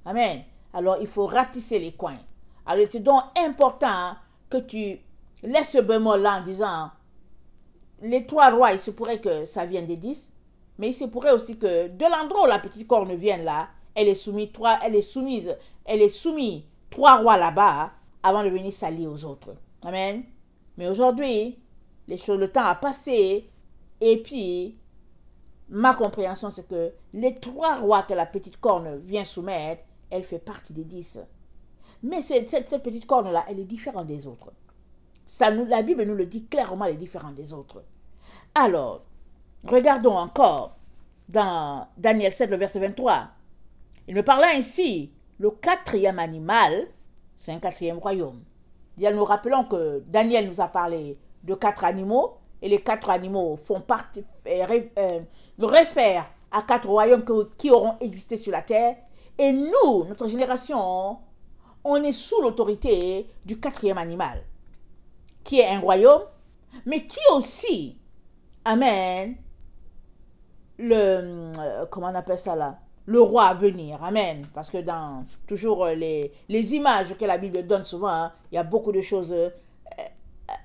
Amen. Alors, il faut ratisser les coins. Alors, c'est donc important que tu laisses ce bémol-là en disant, les trois rois, il se pourrait que ça vienne des 10, mais il se pourrait aussi que de l'endroit où la petite corne vienne là, elle est soumise trois rois là-bas avant de venir s'allier aux autres. Amen. Mais aujourd'hui, le temps a passé et puis ma compréhension c'est que les trois rois que la petite corne vient soumettre, elle fait partie des 10. Mais cette petite corne-là, elle est différente des autres. La Bible nous le dit clairement, elle est différente des autres. Alors, regardons encore dans Daniel 7, le verset 23. Il me parla ainsi, le quatrième animal, c'est un quatrième royaume. Nous rappelons que Daniel nous a parlé de 4 animaux, et les 4 animaux font partie, réfèrent à 4 royaumes qui auront existé sur la terre. Et nous, notre génération, on est sous l'autorité du quatrième animal, qui est un royaume, mais qui aussi amène comment on appelle ça là, le roi à venir. Amen. Parce que dans toujours les images que la Bible donne souvent, hein, il y a beaucoup de choses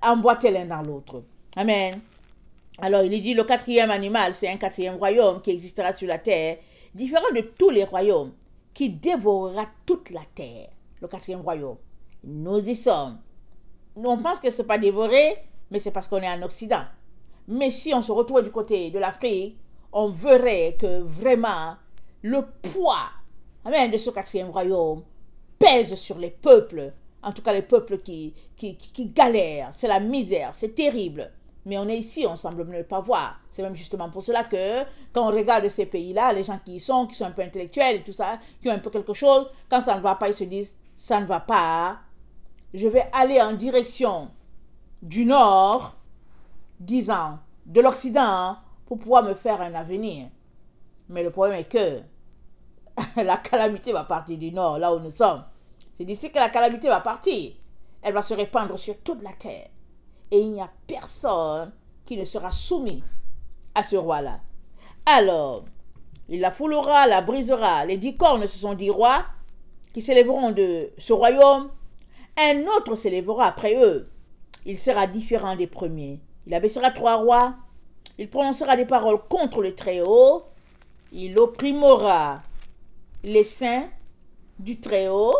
emboîtées l'un dans l'autre. Amen. Alors il dit, le quatrième animal, c'est un quatrième royaume qui existera sur la terre, différent de tous les royaumes, qui dévorera toute la terre. Le quatrième royaume. Nous y sommes. Nous, on pense que ce n'est pas dévoré, mais c'est parce qu'on est en Occident. Mais si on se retrouve du côté de l'Afrique, on verrait que vraiment le poids, amen, de ce quatrième royaume pèse sur les peuples. En tout cas, les peuples qui galèrent. C'est la misère, c'est terrible. Mais on est ici, on semble ne pas voir. C'est même justement pour cela que, quand on regarde ces pays-là, les gens qui sont un peu intellectuels et tout ça, qui ont un peu quelque chose, quand ça ne va pas, ils se disent, ça ne va pas, je vais aller en direction du nord, disant, de l'Occident, pour pouvoir me faire un avenir. Mais le problème est que la calamité va partir du nord, là où nous sommes. C'est d'ici que la calamité va partir. Elle va se répandre sur toute la terre. Et il n'y a personne qui ne sera soumis à ce roi-là. Alors, il la foulera, la brisera. Les 10 cornes, ce sont 10 rois qui s'élèveront de ce royaume. Un autre s'élèvera après eux. Il sera différent des premiers. Il abaissera 3 rois. Il prononcera des paroles contre le Très-Haut. Il opprimera les saints du Très-Haut.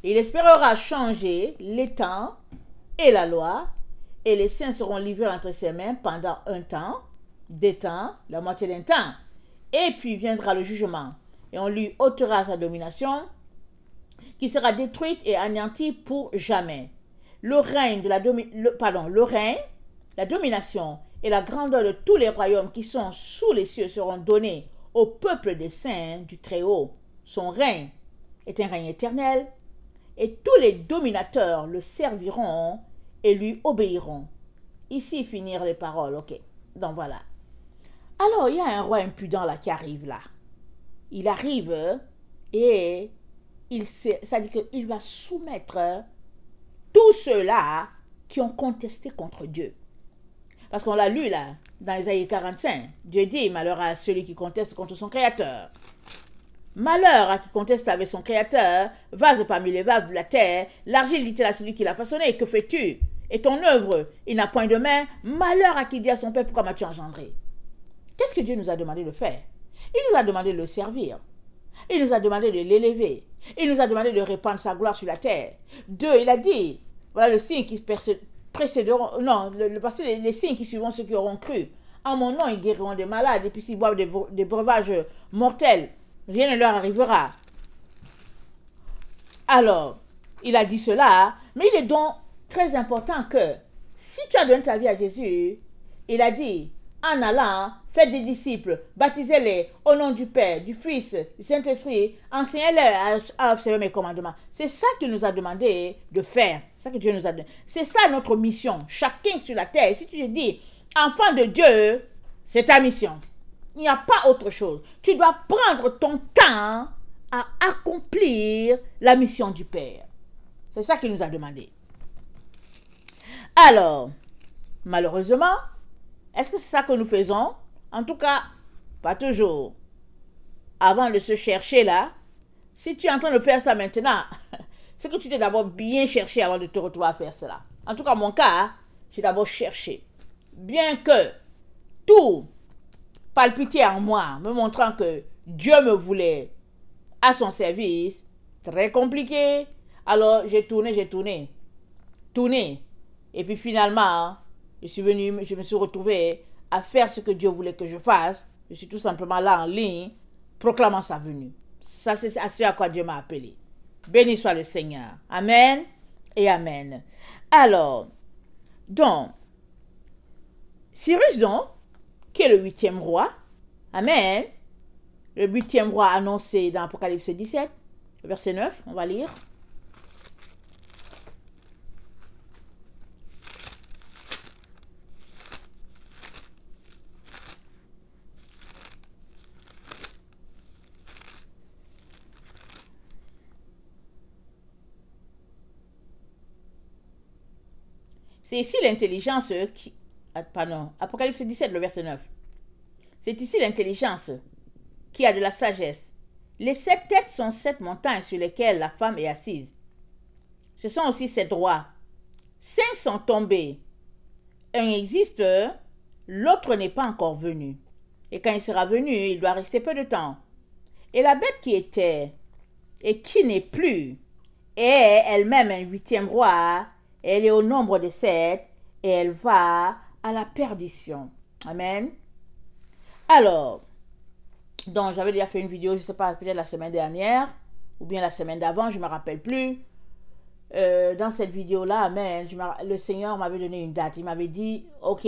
Il espérera changer les temps et la loi. Et les saints seront livrés entre ses mains pendant un temps, des temps, la moitié d'un temps. Et puis viendra le jugement. Et on lui ôtera sa domination, qui sera détruite et anéantie pour jamais. Le règne, la domination et la grandeur de tous les royaumes qui sont sous les cieux seront donnés au peuple des saints du Très-Haut. Son règne est un règne éternel, et tous les dominateurs le serviront et lui obéiront. Ici finir les paroles, ok. Donc voilà. Alors, il y a un roi impudent là qui arrive là. Il arrive et ça dit qu'il va soumettre tous ceux-là qui ont contesté contre Dieu. Parce qu'on l'a lu là, dans Isaïe 45. Dieu dit, malheur à celui qui conteste contre son Créateur. Malheur à qui conteste avec son Créateur, vase parmi les vases de la terre, l'argile dit-il à celui qui l'a façonné, que fais-tu? Et ton œuvre, il n'a point de main. Malheur à qui dit à son père, pourquoi m'as-tu engendré? Qu'est-ce que Dieu nous a demandé de faire? Il nous a demandé de le servir. Il nous a demandé de l'élever. Il nous a demandé de répandre sa gloire sur la terre. 2, il a dit, voilà le signe qui précéderont, non, parce que les signes qui suivront ceux qui auront cru. En mon nom, ils guériront des malades, et puis s'ils boivent des breuvages mortels, rien ne leur arrivera. Alors, il a dit cela, mais il est donc très important que si tu as donné ta vie à Jésus, il a dit, en allant, faites des disciples, baptisez-les au nom du Père, du Fils, du Saint-Esprit, enseignez-les à observer mes commandements. C'est ça qu'il nous a demandé de faire. C'est ça que Dieu nous a donné. C'est ça notre mission. Chacun sur la terre. Si tu te dis, enfant de Dieu, c'est ta mission. Il n'y a pas autre chose. Tu dois prendre ton temps à accomplir la mission du Père. C'est ça qu'il nous a demandé. Alors, malheureusement, est-ce que c'est ça que nous faisons? En tout cas, pas toujours. Avant de se chercher là, si tu es en train de faire ça maintenant, c'est que tu t'es d'abord bien cherché avant de te retrouver à faire cela. En tout cas, mon cas, j'ai d'abord cherché. Bien que tout palpitait en moi, me montrant que Dieu me voulait à son service, très compliqué. Alors, j'ai tourné. Et puis finalement, je me suis retrouvé à faire ce que Dieu voulait que je fasse. Je suis tout simplement là en ligne, proclamant sa venue. Ça, c'est à ce à quoi Dieu m'a appelé. Béni soit le Seigneur. Amen et amen. Alors, donc, Cyrus, donc, qui est le 8e roi, amen, le 8e roi annoncé dans Apocalypse 17, verset 9, on va lire. C'est ici l'intelligence qui... Pardon, Apocalypse 17, le verset 9. C'est ici l'intelligence qui a de la sagesse. Les 7 têtes sont 7 montagnes sur lesquelles la femme est assise. Ce sont aussi 7 rois. 5 sont tombés. Un existe, l'autre n'est pas encore venu. Et quand il sera venu, il doit rester peu de temps. Et la bête qui était et qui n'est plus est elle-même un 8e roi. Elle est au nombre de 7 et elle va à la perdition. Amen. Alors, donc j'avais déjà fait une vidéo, je ne sais pas, peut-être la semaine dernière ou bien la semaine d'avant, je ne me rappelle plus. Dans cette vidéo-là, amen, le Seigneur m'avait donné une date. Il m'avait dit, ok,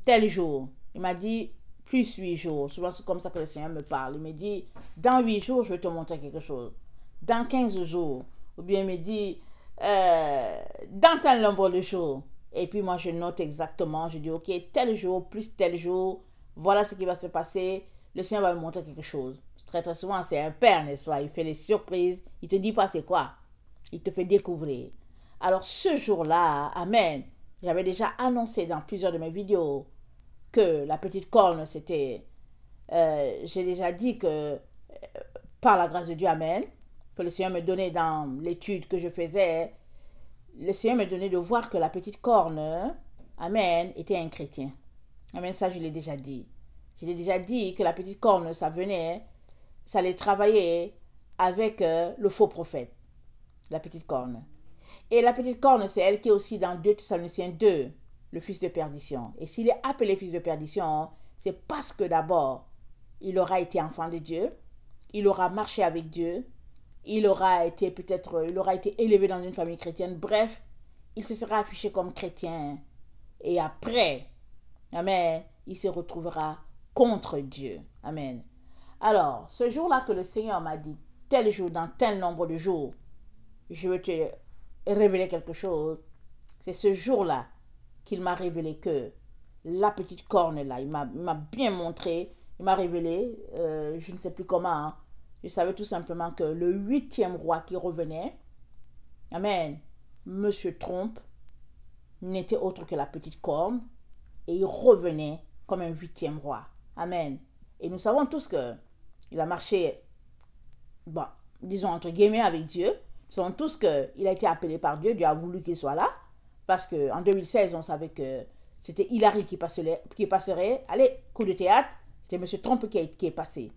tel jour. Il m'a dit, plus 8 jours. Souvent, c'est comme ça que le Seigneur me parle. Il me dit, dans 8 jours, je vais te montrer quelque chose. Dans 15 jours. Ou bien il me dit, dans tel nombre de jours. Et puis moi je note exactement, je dis ok, tel jour plus tel jour, voilà ce qui va se passer, le Seigneur va me montrer quelque chose. Très très souvent c'est un père, n'est-ce pas, il fait des surprises, il te dit pas c'est quoi, il te fait découvrir. Alors ce jour-là, amen, j'avais déjà annoncé dans plusieurs de mes vidéos que la petite corne c'était, j'ai déjà dit que par la grâce de Dieu, amen, que le Seigneur me donnait dans l'étude que je faisais, le Seigneur me donnait de voir que la petite corne, amen, était un chrétien. Amen, ça je l'ai déjà dit. Je l'ai déjà dit que la petite corne, ça venait, ça allait travailler avec le faux prophète, la petite corne. Et la petite corne, c'est elle qui est aussi dans 2 Thessaloniciens 2, le fils de perdition. Et s'il est appelé fils de perdition, c'est parce que d'abord, il aura été enfant de Dieu, il aura marché avec Dieu, il aura été élevé dans une famille chrétienne. Bref, il se sera affiché comme chrétien. Et après, amen, il se retrouvera contre Dieu. Amen. Alors, ce jour-là que le Seigneur m'a dit, tel jour, dans tel nombre de jours, je vais te révéler quelque chose. C'est ce jour-là qu'il m'a révélé que la petite corne-là, il m'a bien montré, il m'a révélé, je ne sais plus comment, hein. Je savais tout simplement que le 8e roi qui revenait, amen, Monsieur Trump, n'était autre que la petite corne, et il revenait comme un 8e roi. Amen. Et nous savons tous que il a marché, bon, disons entre guillemets avec Dieu. Nous savons tous qu'il a été appelé par Dieu. Dieu a voulu qu'il soit là. Parce qu'en 2016, on savait que c'était Hillary qui passerait. Allez, coup de théâtre, c'était Monsieur Trump qui est passé.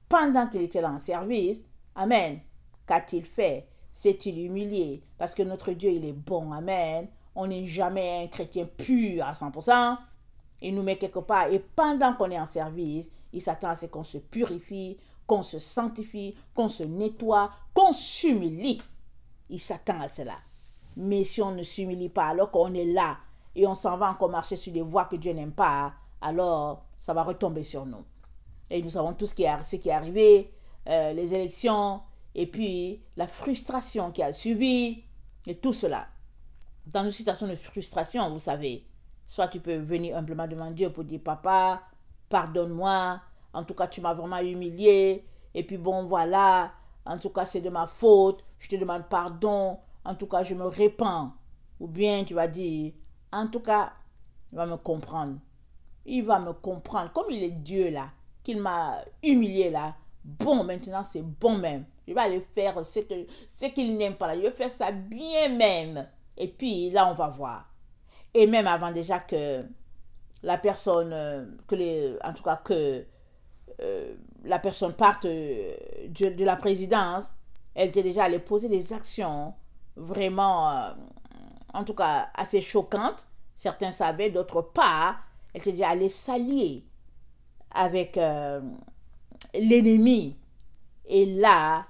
Pendant qu'il était là en service, amen, qu'a-t-il fait? S'est-il humilié? Parce que notre Dieu, il est bon, amen. on n'est jamais un chrétien pur à 100%. Il nous met quelque part et pendant qu'on est en service, il s'attend à ce qu'on se purifie, qu'on se sanctifie, qu'on se nettoie, qu'on s'humilie. Il s'attend à cela. Mais si on ne s'humilie pas alors qu'on est là et on s'en va encore marcher sur des voies que Dieu n'aime pas, alors ça va retomber sur nous. Et nous savons tout ce qui est arrivé, les élections, et puis la frustration qui a suivi, et tout cela. Dans une situation de frustration, vous savez, soit tu peux venir humblement devant Dieu pour dire, papa, pardonne-moi, en tout cas tu m'as vraiment humilié, et puis bon voilà, en tout cas c'est de ma faute, je te demande pardon, en tout cas je me répands. Ou bien tu vas dire, en tout cas, il va me comprendre. Il va me comprendre, comme il est Dieu là, qu'il m'a humilié là. Bon, maintenant c'est bon même. Je vais aller faire ce qu'il n'aime pas là. Je vais faire ça bien même. Et puis là, on va voir. Et même avant déjà que la personne, la personne parte de la présidence, elle était déjà allée poser des actions vraiment, en tout cas, assez choquantes. Certains savaient, d'autres pas. Elle était déjà allée s'allier avec l'ennemi. Et là,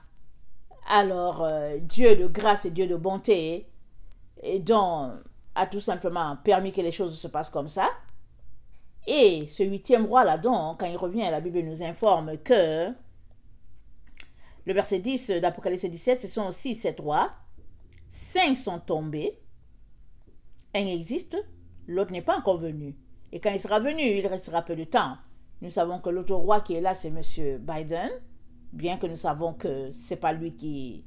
alors, Dieu de grâce et Dieu de bonté, et donc, a tout simplement permis que les choses se passent comme ça. Et ce 8e roi-là, donc, quand il revient, la Bible nous informe que le verset 10 d'Apocalypse 17, ce sont aussi 7 rois. 5 sont tombés. Un existe, l'autre n'est pas encore venu. Et quand il sera venu, il restera peu de temps. Nous savons que l'autre roi qui est là, c'est M. Biden, bien que nous savons que ce n'est pas lui qui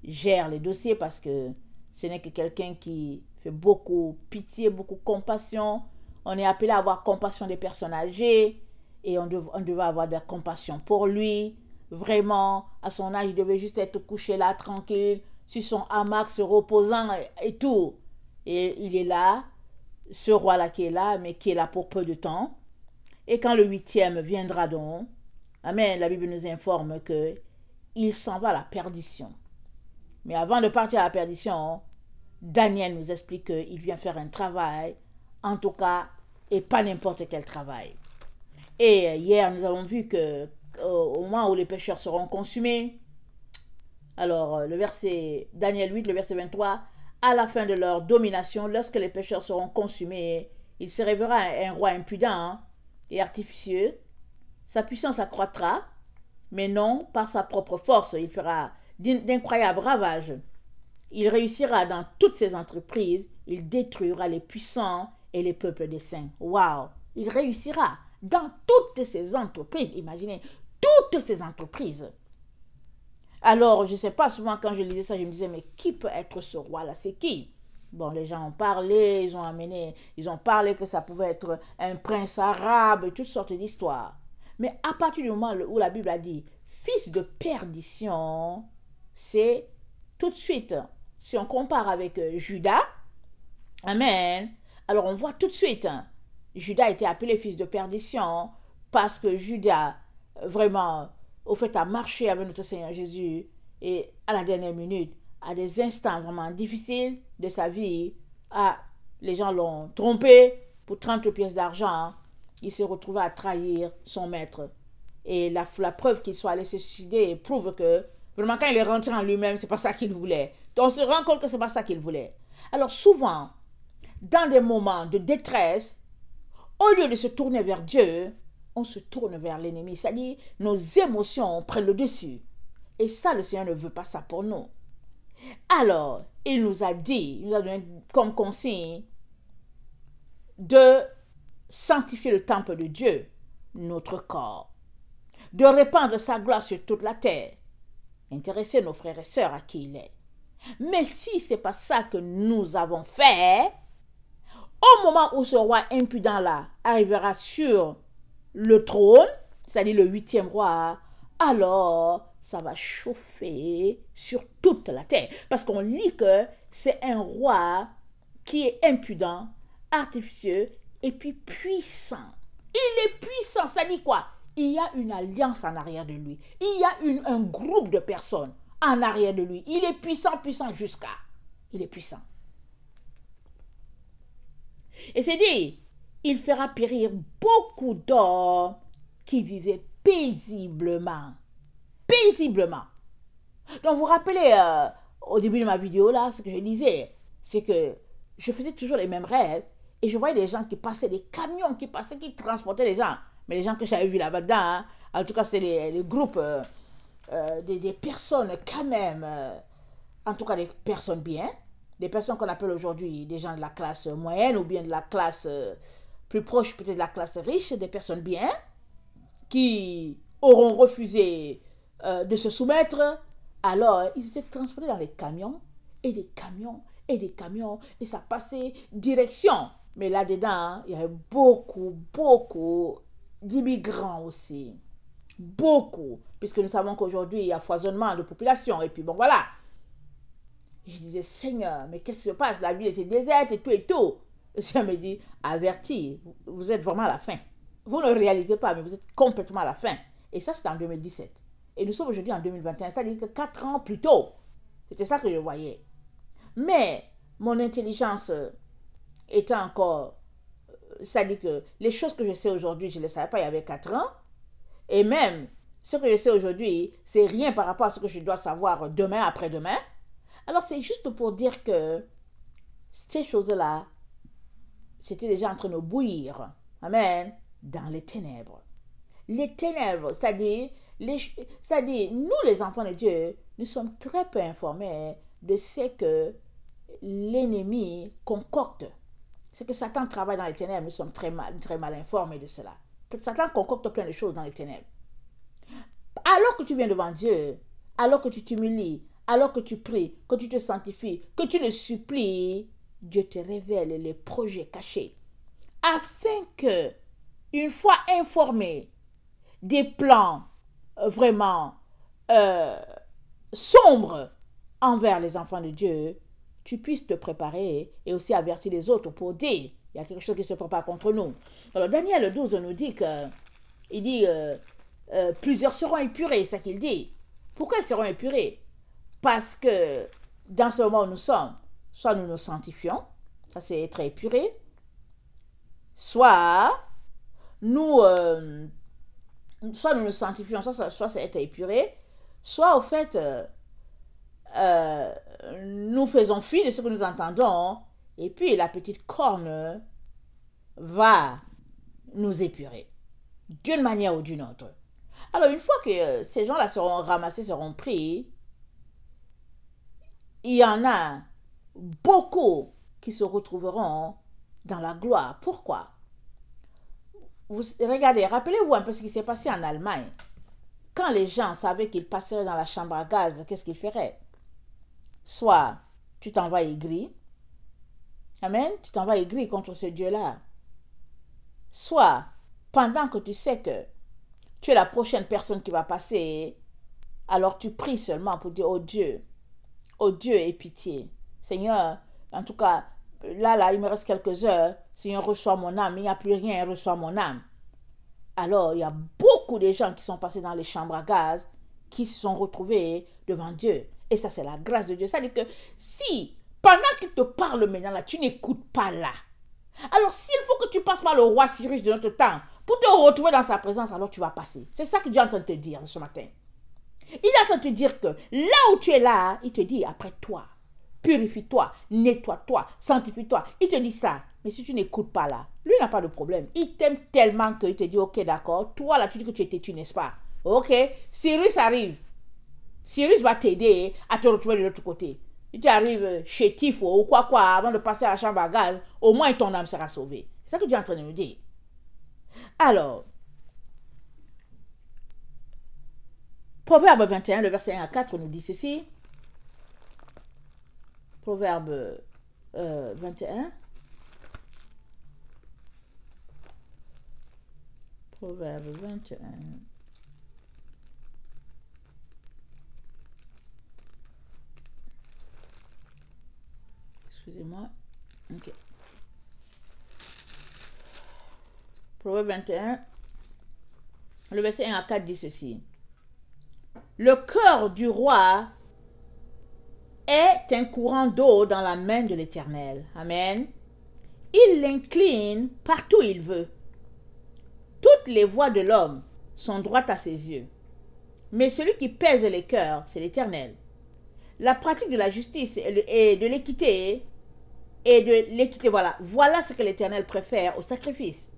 gère les dossiers parce que ce n'est que quelqu'un qui fait beaucoup pitié, beaucoup compassion. On est appelé à avoir compassion des personnes âgées et on devait avoir de la compassion pour lui. Vraiment, à son âge, il devait juste être couché là, tranquille, sur son hamac, se reposant et tout. Et il est là, ce roi-là qui est là, mais qui est là pour peu de temps. Et quand le 8e viendra donc, amen, la Bible nous informe que il s'en va à la perdition. Mais avant de partir à la perdition, Daniel nous explique qu'il vient faire un travail, en tout cas, et pas n'importe quel travail. Et hier, nous avons vu que au moment où les pécheurs seront consumés, alors le verset Daniel 8, le verset 23, à la fin de leur domination, lorsque les pécheurs seront consumés, il se révélera un roi impudent et artificieux. Sa puissance accroîtra, mais non par sa propre force. Il fera d'incroyables ravages. Il réussira dans toutes ses entreprises. Il détruira les puissants et les peuples des saints. Waouh! Il réussira dans toutes ses entreprises. Imaginez, toutes ces entreprises. Alors, je ne sais pas, souvent quand je lisais ça, je me disais, mais qui peut être ce roi-là? C'est qui? Bon, les gens ont parlé, ils ont parlé que ça pouvait être un prince arabe, toutes sortes d'histoires. Mais à partir du moment où la Bible a dit fils de perdition, c'est tout de suite, si on compare avec Judas, amen, alors on voit tout de suite, Judas était appelé fils de perdition parce que Judas, vraiment, au fait, a marché avec notre Seigneur Jésus et à la dernière minute, à des instants vraiment difficiles de sa vie, les gens l'ont trompé pour 30 pièces d'argent. Il s'est retrouvé à trahir son maître. Et la preuve qu'il soit allé se suicider prouve que, vraiment, quand il est rentré en lui-même, c'est pas ça qu'il voulait. Donc, on se rend compte que c'est pas ça qu'il voulait. Alors, souvent, dans des moments de détresse, au lieu de se tourner vers Dieu, on se tourne vers l'ennemi. C'est-à-dire, nos émotions prennent le dessus. Et ça, le Seigneur ne veut pas ça pour nous. Alors, il nous a donné comme consigne de sanctifier le temple de Dieu, notre corps, de répandre sa gloire sur toute la terre, intéresser nos frères et sœurs à qui il est. Mais si ce n'est pas ça que nous avons fait, au moment où ce roi impudent-là arrivera sur le trône, c'est-à-dire le 8e roi, alors ça va chauffer sur toute la terre. Parce qu'on lit que c'est un roi qui est impudent, artificieux et puis puissant. Il est puissant, ça dit quoi? Il y a une alliance en arrière de lui. Il y a un groupe de personnes en arrière de lui. Il est puissant, puissant jusqu'à. Il est puissant. Et c'est dit, il fera périr beaucoup d'hommes qui vivaient paisiblement. Paisiblement. Donc, vous vous rappelez, au début de ma vidéo, là, ce que je disais, c'est que je faisais toujours les mêmes rêves et je voyais des gens qui passaient, des camions qui passaient, qui transportaient les gens. Mais les gens que j'avais vus là-dedans, hein, en tout cas, c'est les groupes, des personnes quand même, en tout cas des personnes bien, des personnes qu'on appelle aujourd'hui des gens de la classe moyenne ou bien de la classe plus proche peut-être de la classe riche, des personnes bien, qui auront refusé de se soumettre. Alors, ils étaient transportés dans les camions, et des camions, et des camions, et ça passait direction. Mais là-dedans, il y avait beaucoup d'immigrants aussi. Beaucoup. Puisque nous savons qu'aujourd'hui, il y a foisonnement de population. Et puis bon, voilà. Et je disais, Seigneur, mais qu'est-ce qui se passe? La ville était déserte et tout et tout. Le Seigneur me dit, averti, vous êtes vraiment à la fin. Vous ne réalisez pas, mais vous êtes complètement à la fin. Et ça, c'était en 2017. Et nous sommes aujourd'hui en 2021, c'est-à-dire que 4 ans plus tôt. C'était ça que je voyais. Mais mon intelligence étant encore... C'est-à-dire que les choses que je sais aujourd'hui, je ne les savais pas il y avait 4 ans. Et même ce que je sais aujourd'hui, c'est rien par rapport à ce que je dois savoir demain, après-demain. Alors c'est juste pour dire que ces choses-là, c'était déjà en train de bouillir. Amen. Dans les ténèbres. Les ténèbres, c'est-à-dire, nous les enfants de Dieu, nous sommes très peu informés de ce que l'ennemi concocte. C'est que Satan travaille dans les ténèbres, nous sommes très mal informés de cela. Que Satan concocte plein de choses dans les ténèbres. Alors que tu viens devant Dieu, alors que tu t'humilies, alors que tu pries, que tu te sanctifies, que tu le supplies, Dieu te révèle les projets cachés. Afin que, une fois informé des plans vraiment sombres envers les enfants de Dieu, tu puisses te préparer et aussi avertir les autres pour dire, il y a quelque chose qui se prépare contre nous. Alors Daniel 12 nous dit que, il dit, plusieurs seront épurés, c'est ce qu'il dit. Pourquoi ils seront épurés? Parce que dans ce moment où nous sommes, soit nous nous sanctifions, ça c'est être épuré, soit nous nous sanctifions, soit c'est être épuré, soit au fait nous faisons fi de ce que nous entendons et puis la petite corne va nous épurer d'une manière ou d'une autre. Alors une fois que ces gens-là seront ramassés, seront pris, il y en a beaucoup qui se retrouveront dans la gloire. Pourquoi? Regardez, rappelez-vous un peu ce qui s'est passé en Allemagne. Quand les gens savaient qu'ils passeraient dans la chambre à gaz, qu'est-ce qu'ils feraient? Soit tu t'en vas aigri, amen, tu t'en vas aigri contre ce Dieu-là. Soit, pendant que tu sais que tu es la prochaine personne qui va passer, alors tu pries seulement pour dire, oh Dieu, aie pitié. Seigneur, en tout cas, là, il me reste quelques heures. Seigneur, reçois mon âme. Il n'y a plus rien, reçois mon âme. Alors, il y a beaucoup de gens qui sont passés dans les chambres à gaz, qui se sont retrouvés devant Dieu. Et ça, c'est la grâce de Dieu. Ça veut dire que si, pendant qu'il te parle maintenant, là, tu n'écoutes pas là. Alors, s'il faut que tu passes par le roi Cyrus de notre temps pour te retrouver dans sa présence, alors tu vas passer. C'est ça que Dieu est en train de te dire ce matin. Il est en train de te dire que là où tu es là, il te dit après toi, purifie-toi, nettoie-toi, sanctifie-toi. Il te dit ça. Mais si tu n'écoutes pas là, lui n'a pas de problème. Il t'aime tellement qu'il te dit, ok, d'accord, toi là, tu dis que tu es têtu, n'est-ce pas? Ok, Cyrus arrive. Cyrus va t'aider à te retrouver de l'autre côté. Si tu arrives chez Tifo ou quoi, avant de passer à la chambre à gaz, au moins ton âme sera sauvée. C'est ça que Dieu est en train de me dire. Alors, Proverbe 21, le verset 1 à 4 nous dit ceci. Proverbe 21. Proverbe 21. Excusez-moi. Ok. Proverbe 21. Le verset 1 à 4 dit ceci. Le cœur du roi est un courant d'eau dans la main de l'Éternel. Amen. Il l'incline partout où il veut. Toutes les voies de l'homme sont droites à ses yeux. Mais celui qui pèse les cœurs, c'est l'Éternel. La pratique de la justice et de l'équité, voilà. Voilà ce que l'Éternel préfère au sacrifice.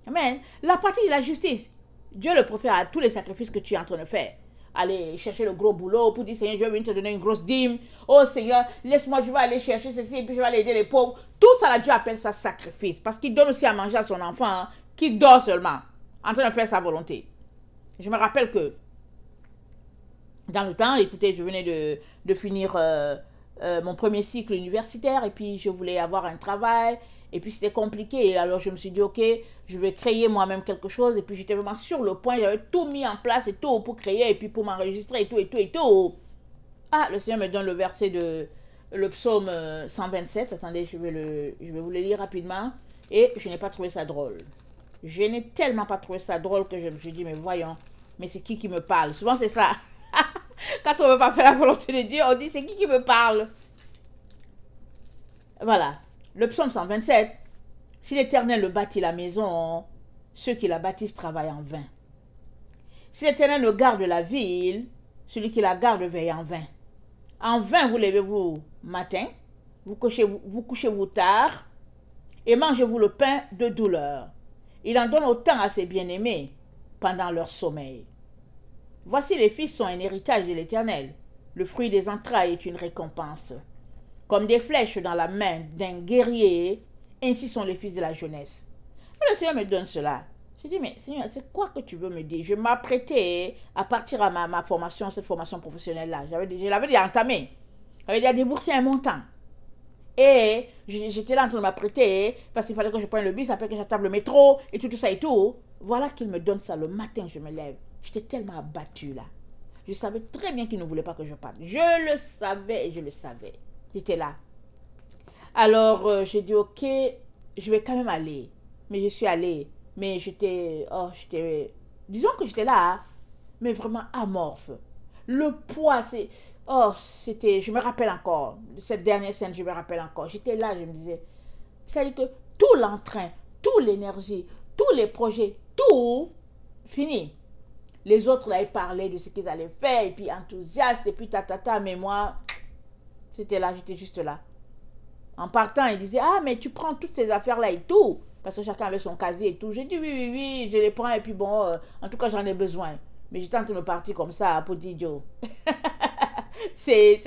Amen. La pratique de la justice, Dieu le préfère à tous les sacrifices que tu es en train de faire. Aller chercher le gros boulot pour dire Seigneur, je vais venir te donner une grosse dîme. Oh Seigneur, laisse-moi, je vais aller chercher ceci et puis je vais aller aider les pauvres. Tout ça, là, Dieu appelle ça sacrifice. Parce qu'il donne aussi à manger à son enfant qui dort seulement, en train de faire sa volonté. Je me rappelle que dans le temps, écoutez, je venais de finir mon premier cycle universitaire et puis je voulais avoir un travail. Et puis c'était compliqué, alors je me suis dit, ok, je vais créer moi-même quelque chose. Et puis j'étais vraiment sur le point, j'avais tout mis en place et tout pour créer, et puis pour m'enregistrer et tout, et tout, et tout. Ah, le Seigneur me donne le verset de le psaume 127. Attendez, je vais vous le lire rapidement. Et je n'ai pas trouvé ça drôle. Je n'ai tellement pas trouvé ça drôle que je me suis dit, mais voyons, mais c'est qui me parle? Souvent c'est ça. Quand on ne veut pas faire la volonté de Dieu, on dit, c'est qui me parle? Voilà. Le psaume 127, si l'Éternel le bâtit la maison, ceux qui la bâtissent travaillent en vain. Si l'Éternel ne garde la ville, celui qui la garde veille en vain. En vain vous levez-vous matin, vous couchez-vous tard, et mangez-vous le pain de douleur. Il en donne autant à ses bien-aimés pendant leur sommeil. Voici les fils sont un héritage de l'Éternel. Le fruit des entrailles est une récompense. Comme des flèches dans la main d'un guerrier, ainsi sont les fils de la jeunesse. Le Seigneur me donne cela. Je dis, mais Seigneur, c'est quoi que tu veux me dire? Je m'apprêtais à partir à ma formation, cette formation professionnelle-là. Je l'avais déjà entamée. J'avais déjà déboursé un montant. Et j'étais là en train de m'apprêter parce qu'il fallait que je prenne le bus, après que j'attende le métro et tout ça et tout. Voilà qu'il me donne ça le matin, je me lève. J'étais tellement abattue là. Je savais très bien qu'il ne voulait pas que je parte. Je le savais et je le savais. J'étais là. Alors, j'ai dit, ok, je vais quand même aller. Mais je suis allée. Mais disons que j'étais là, mais vraiment amorphe. Le poids, je me rappelle encore. Cette dernière scène, je me rappelle encore. J'étais là, je me disais, c'est-à-dire que tout l'entrain, toute l'énergie, tous les projets, tout, fini. Les autres, là, ils parlaient de ce qu'ils allaient faire, et puis enthousiastes, et puis mais moi... C'était là, j'étais juste là. En partant, il disait, ah, mais tu prends toutes ces affaires-là et tout. Parce que chacun avait son casier et tout. J'ai dit, oui, je les prends et puis bon, en tout cas, j'en ai besoin. Mais j'étais en train de partir comme ça, pour dire, Joe. c'est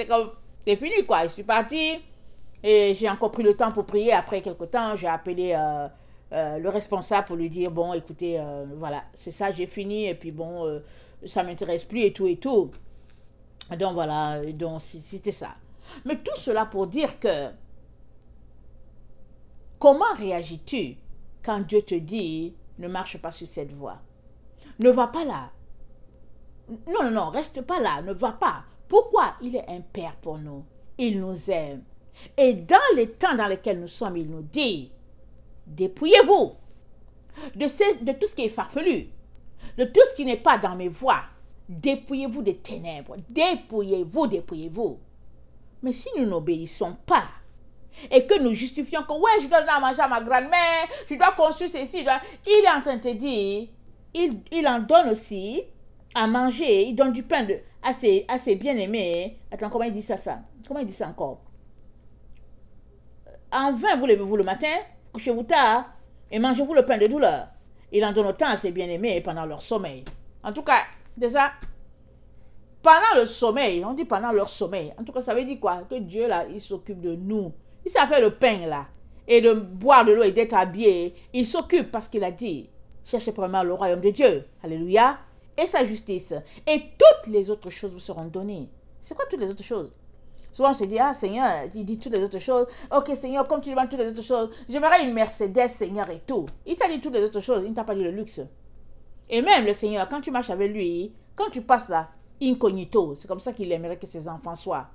fini, quoi. Je suis partie et j'ai encore pris le temps pour prier. Après quelques temps, j'ai appelé le responsable pour lui dire, bon, écoutez, voilà, c'est ça, j'ai fini. Et puis bon, ça ne m'intéresse plus et tout et tout. Donc voilà, donc c'était ça. Mais tout cela pour dire que comment réagis-tu quand Dieu te dit ne marche pas sur cette voie? Ne va pas là. Non, reste pas là, ne va pas. Pourquoi? Il est un père pour nous. Il nous aime. Et dans les temps dans lesquels nous sommes, il nous dit dépouillez-vous de tout ce qui est farfelu, de tout ce qui n'est pas dans mes voies. Dépouillez-vous des ténèbres. Dépouillez-vous. Mais si nous n'obéissons pas et que nous justifions que ouais, je dois donner à manger à ma grand-mère, je dois construire ceci, il est en train de te dire, il en donne aussi à manger, il donne du pain à ses bien-aimés. Attends, comment il dit ça? Comment il dit ça encore? En vain, vous levez-vous le matin, couchez-vous tard et mangez-vous le pain de douleur. Il en donne autant à ses bien-aimés pendant leur sommeil. En tout cas, c'est ça. Pendant le sommeil, on dit pendant leur sommeil. En tout cas, ça veut dire quoi? Que Dieu, là, il s'occupe de nous. Il sait faire le pain, là, et de boire de l'eau et d'être habillé. Il s'occupe parce qu'il a dit, cherchez premièrement le royaume de Dieu. Alléluia. Et sa justice. Et toutes les autres choses vous seront données. C'est quoi toutes les autres choses? Souvent, on se dit, ah, Seigneur, il dit toutes les autres choses. Ok, Seigneur, comme tu demandes toutes les autres choses, j'aimerais une Mercedes, Seigneur, et tout. Il t'a dit toutes les autres choses, il ne t'a pas dit le luxe. Et même le Seigneur, quand tu marches avec lui, quand tu passes là, incognito, c'est comme ça qu'il aimerait que ses enfants soient.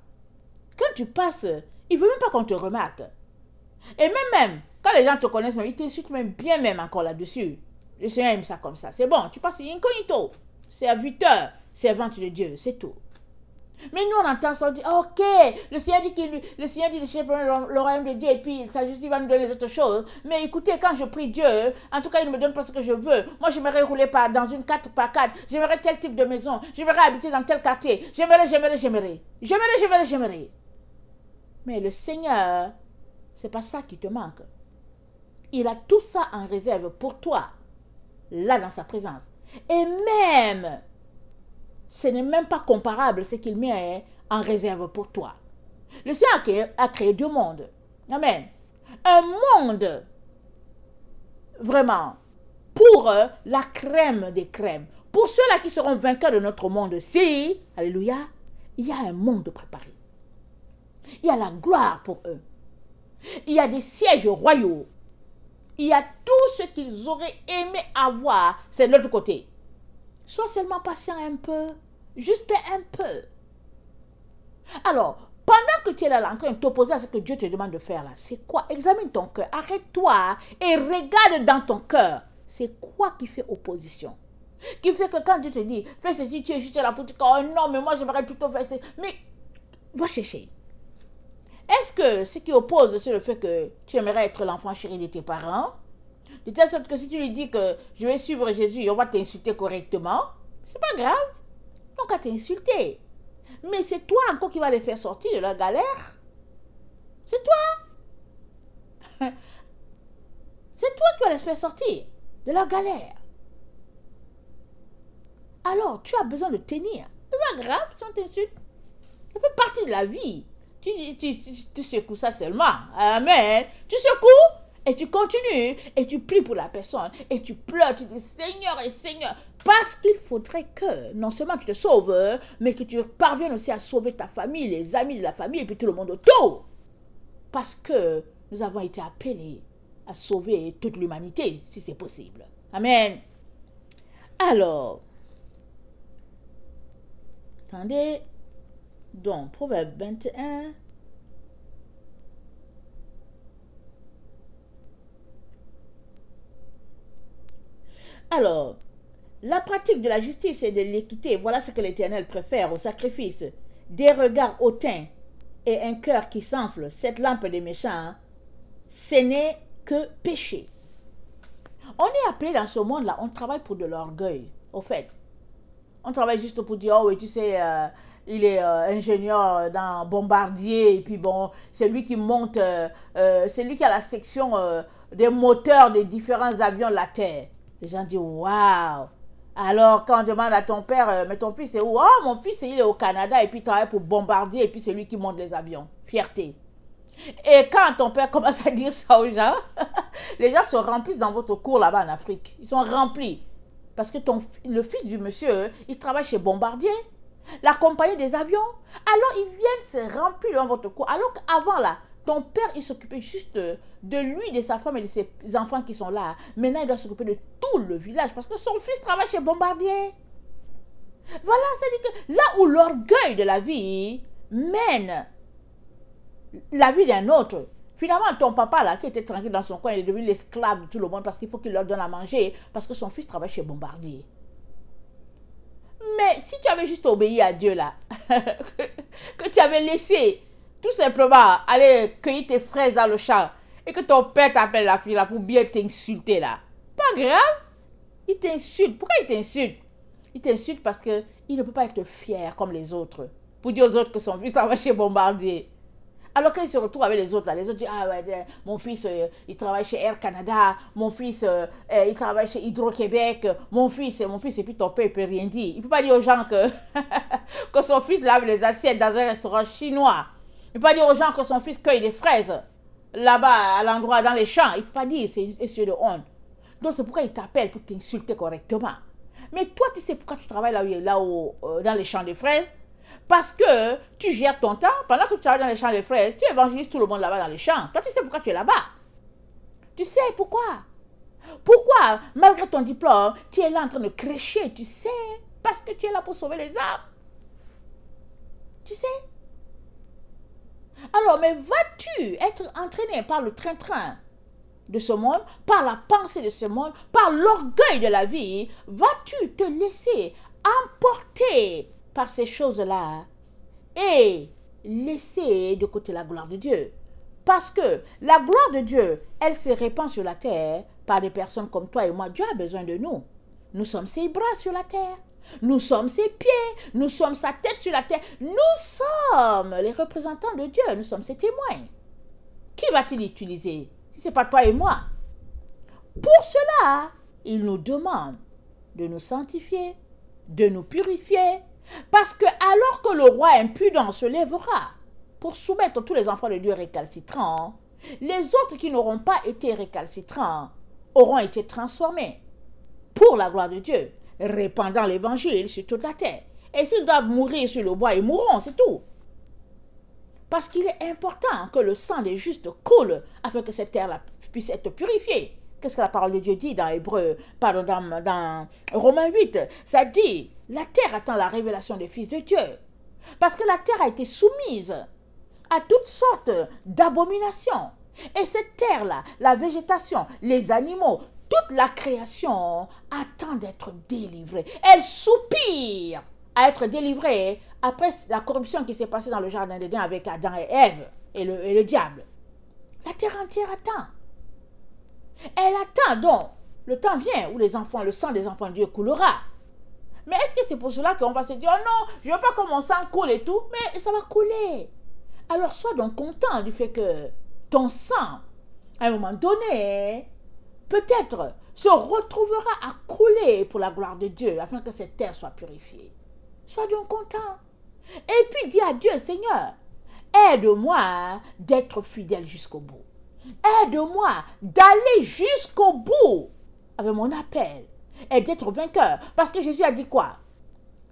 Quand tu passes, il ne veut même pas qu'on te remarque. Et même, quand les gens te connaissent, ils t'insultent même bien même encore là-dessus. Le Seigneur aime ça comme ça. C'est bon, tu passes incognito. Serviteur, servante de Dieu, c'est tout. Mais nous, on entend ça, on dit, ok, le Seigneur dit le Seigneur dit de chercher le royaume de Dieu et puis sa justice va nous donner les autres choses. Mais écoutez, quand je prie Dieu, en tout cas, il ne me donne pas ce que je veux. Moi, j'aimerais rouler dans une 4x4. J'aimerais tel type de maison. J'aimerais habiter dans tel quartier. J'aimerais. Mais le Seigneur, c'est pas ça qui te manque. Il a tout ça en réserve pour toi, là dans sa présence. Et même, ce n'est même pas comparable ce qu'il met en réserve pour toi. Le Seigneur a créé deux mondes. Amen. Un monde, vraiment, pour la crème des crèmes. Pour ceux-là qui seront vainqueurs de notre monde-ci, alléluia, il y a un monde préparé. Il y a la gloire pour eux. Il y a des sièges royaux. Il y a tout ce qu'ils auraient aimé avoir, c'est de l'autre côté. Sois seulement patient un peu, juste un peu. Alors, pendant que tu es là en train de t'opposer à ce que Dieu te demande de faire là, c'est quoi? Examine ton cœur, arrête-toi et regarde dans ton cœur. C'est quoi qui fait opposition? Qui fait que quand Dieu te dit, fais ceci, tu es juste là pour dire, oh non, mais moi j'aimerais plutôt faire ceci. Mais, va chercher. Est-ce que ce qui oppose, c'est le fait que tu aimerais être l'enfant chéri de tes parents? De telle sorte que si tu lui dis que je vais suivre Jésus, on va t'insulter correctement, c'est pas grave. Donc à t'insulter. Mais c'est toi encore qui va les faire sortir de la galère. C'est toi. C'est toi qui vas les faire sortir de la galère. Alors, tu as besoin de tenir. C'est pas grave si on t'insulte. Ça fait partie de la vie. Tu secoues ça seulement. Amen. Tu secoues et tu continues et tu pries pour la personne et tu pleures. Tu dis Seigneur et Seigneur. Parce qu'il faudrait que non seulement tu te sauves, mais que tu parviennes aussi à sauver ta famille, les amis de la famille et puis tout le monde autour. Parce que nous avons été appelés à sauver toute l'humanité, si c'est possible. Amen. Alors, attendez. Donc, Proverbe 21. Alors, la pratique de la justice et de l'équité, voilà ce que l'Éternel préfère au sacrifice. Des regards hautains et un cœur qui s'enfle, cette lampe des méchants, ce n'est que péché. On est appelé dans ce monde-là, on travaille pour de l'orgueil, au fait. On travaille juste pour dire, oh oui, tu sais, il est ingénieur dans Bombardier, et puis bon, c'est lui qui monte, c'est lui qui a la section des moteurs des différents avions de la Terre. Les gens disent, waouh! Alors, quand on demande à ton père, mais ton fils est où? Oh, mon fils, il est au Canada, et puis il travaille pour Bombardier, et puis c'est lui qui monte les avions. Fierté. Et quand ton père commence à dire ça aux gens, les gens se remplissent dans votre cours là-bas en Afrique. Ils sont remplis. Parce que le fils du monsieur, il travaille chez Bombardier, la compagnie des avions. Alors, ils viennent se remplir dans votre cour. Alors qu'avant, là, ton père, il s'occupait juste de lui, de sa femme et de ses enfants qui sont là. Maintenant, il doit s'occuper de tout le village parce que son fils travaille chez Bombardier. Voilà, c'est-à-dire que là où l'orgueil de la vie mène la vie d'un autre, finalement, ton papa, là, qui était tranquille dans son coin, il est devenu l'esclave de tout le monde parce qu'il faut qu'il leur donne à manger, parce que son fils travaille chez Bombardier. Mais si tu avais juste obéi à Dieu, là, que tu avais laissé tout simplement aller cueillir tes fraises dans le champ, et que ton père t'appelle la fille, là, pour bien t'insulter, là, pas grave, il t'insulte. Pourquoi il t'insulte? Il t'insulte parce qu'il ne peut pas être fier comme les autres, pour dire aux autres que son fils travaille chez Bombardier. Alors qu'il se retrouve avec les autres, là, les autres disent, ah ouais, mon fils, il travaille chez Air Canada, mon fils, il travaille chez Hydro-Québec, mon fils, et puis ton père, il ne peut rien dire. Il ne peut pas dire aux gens que, que son fils lave les assiettes dans un restaurant chinois. Il ne peut pas dire aux gens que son fils cueille des fraises là-bas, à l'endroit, dans les champs. Il ne peut pas dire, c'est une issue de honte. Donc c'est pourquoi il t'appelle pour t'insulter correctement. Mais toi, tu sais pourquoi tu travailles dans les champs de fraises? Parce que tu gères ton temps, pendant que tu travailles dans les champs de fraises, tu évangélises tout le monde là-bas dans les champs. Toi, tu sais pourquoi tu es là-bas. Tu sais pourquoi. Pourquoi, malgré ton diplôme, tu es là en train de crécher, tu sais. Parce que tu es là pour sauver les âmes. Tu sais. Alors, mais vas-tu être entraîné par le train-train de ce monde, par la pensée de ce monde, par l'orgueil de la vie? Vas-tu te laisser emporter par ces choses-là et laisser de côté la gloire de Dieu. Parce que la gloire de Dieu, elle se répand sur la terre par des personnes comme toi et moi. Dieu a besoin de nous. Nous sommes ses bras sur la terre. Nous sommes ses pieds. Nous sommes sa tête sur la terre. Nous sommes les représentants de Dieu. Nous sommes ses témoins. Qui va-t-il utiliser si ce n'est pas toi et moi? Pour cela, il nous demande de nous sanctifier, de nous purifier. Parce que alors que le roi impudent se lèvera pour soumettre tous les enfants de Dieu récalcitrants, les autres qui n'auront pas été récalcitrants auront été transformés pour la gloire de Dieu, répandant l'évangile sur toute la terre. Et s'ils doivent mourir sur le bois, ils mourront, c'est tout. Parce qu'il est important que le sang des justes coule afin que cette terre puisse être purifiée. Qu'est-ce que la parole de Dieu dit dans dans Romains 8? Ça dit, la terre attend la révélation des fils de Dieu. Parce que la terre a été soumise à toutes sortes d'abominations. Et cette terre-là, la végétation, les animaux, toute la création attend d'être délivrée. Elle soupire à être délivrée après la corruption qui s'est passée dans le jardin d'Éden avec Adam et Ève et le diable. La terre entière attend. Elle attend donc. Le temps vient où le sang des enfants de Dieu coulera. Mais est-ce que c'est pour cela qu'on va se dire, oh non, je ne veux pas que mon sang coule et tout, mais ça va couler. Alors sois donc content du fait que ton sang, à un moment donné, peut-être se retrouvera à couler pour la gloire de Dieu, afin que cette terre soit purifiée. Sois donc content. Et puis dis à Dieu, Seigneur, aide-moi d'être fidèle jusqu'au bout. Aide-moi d'aller jusqu'au bout avec mon appel et d'être vainqueur. Parce que Jésus a dit quoi?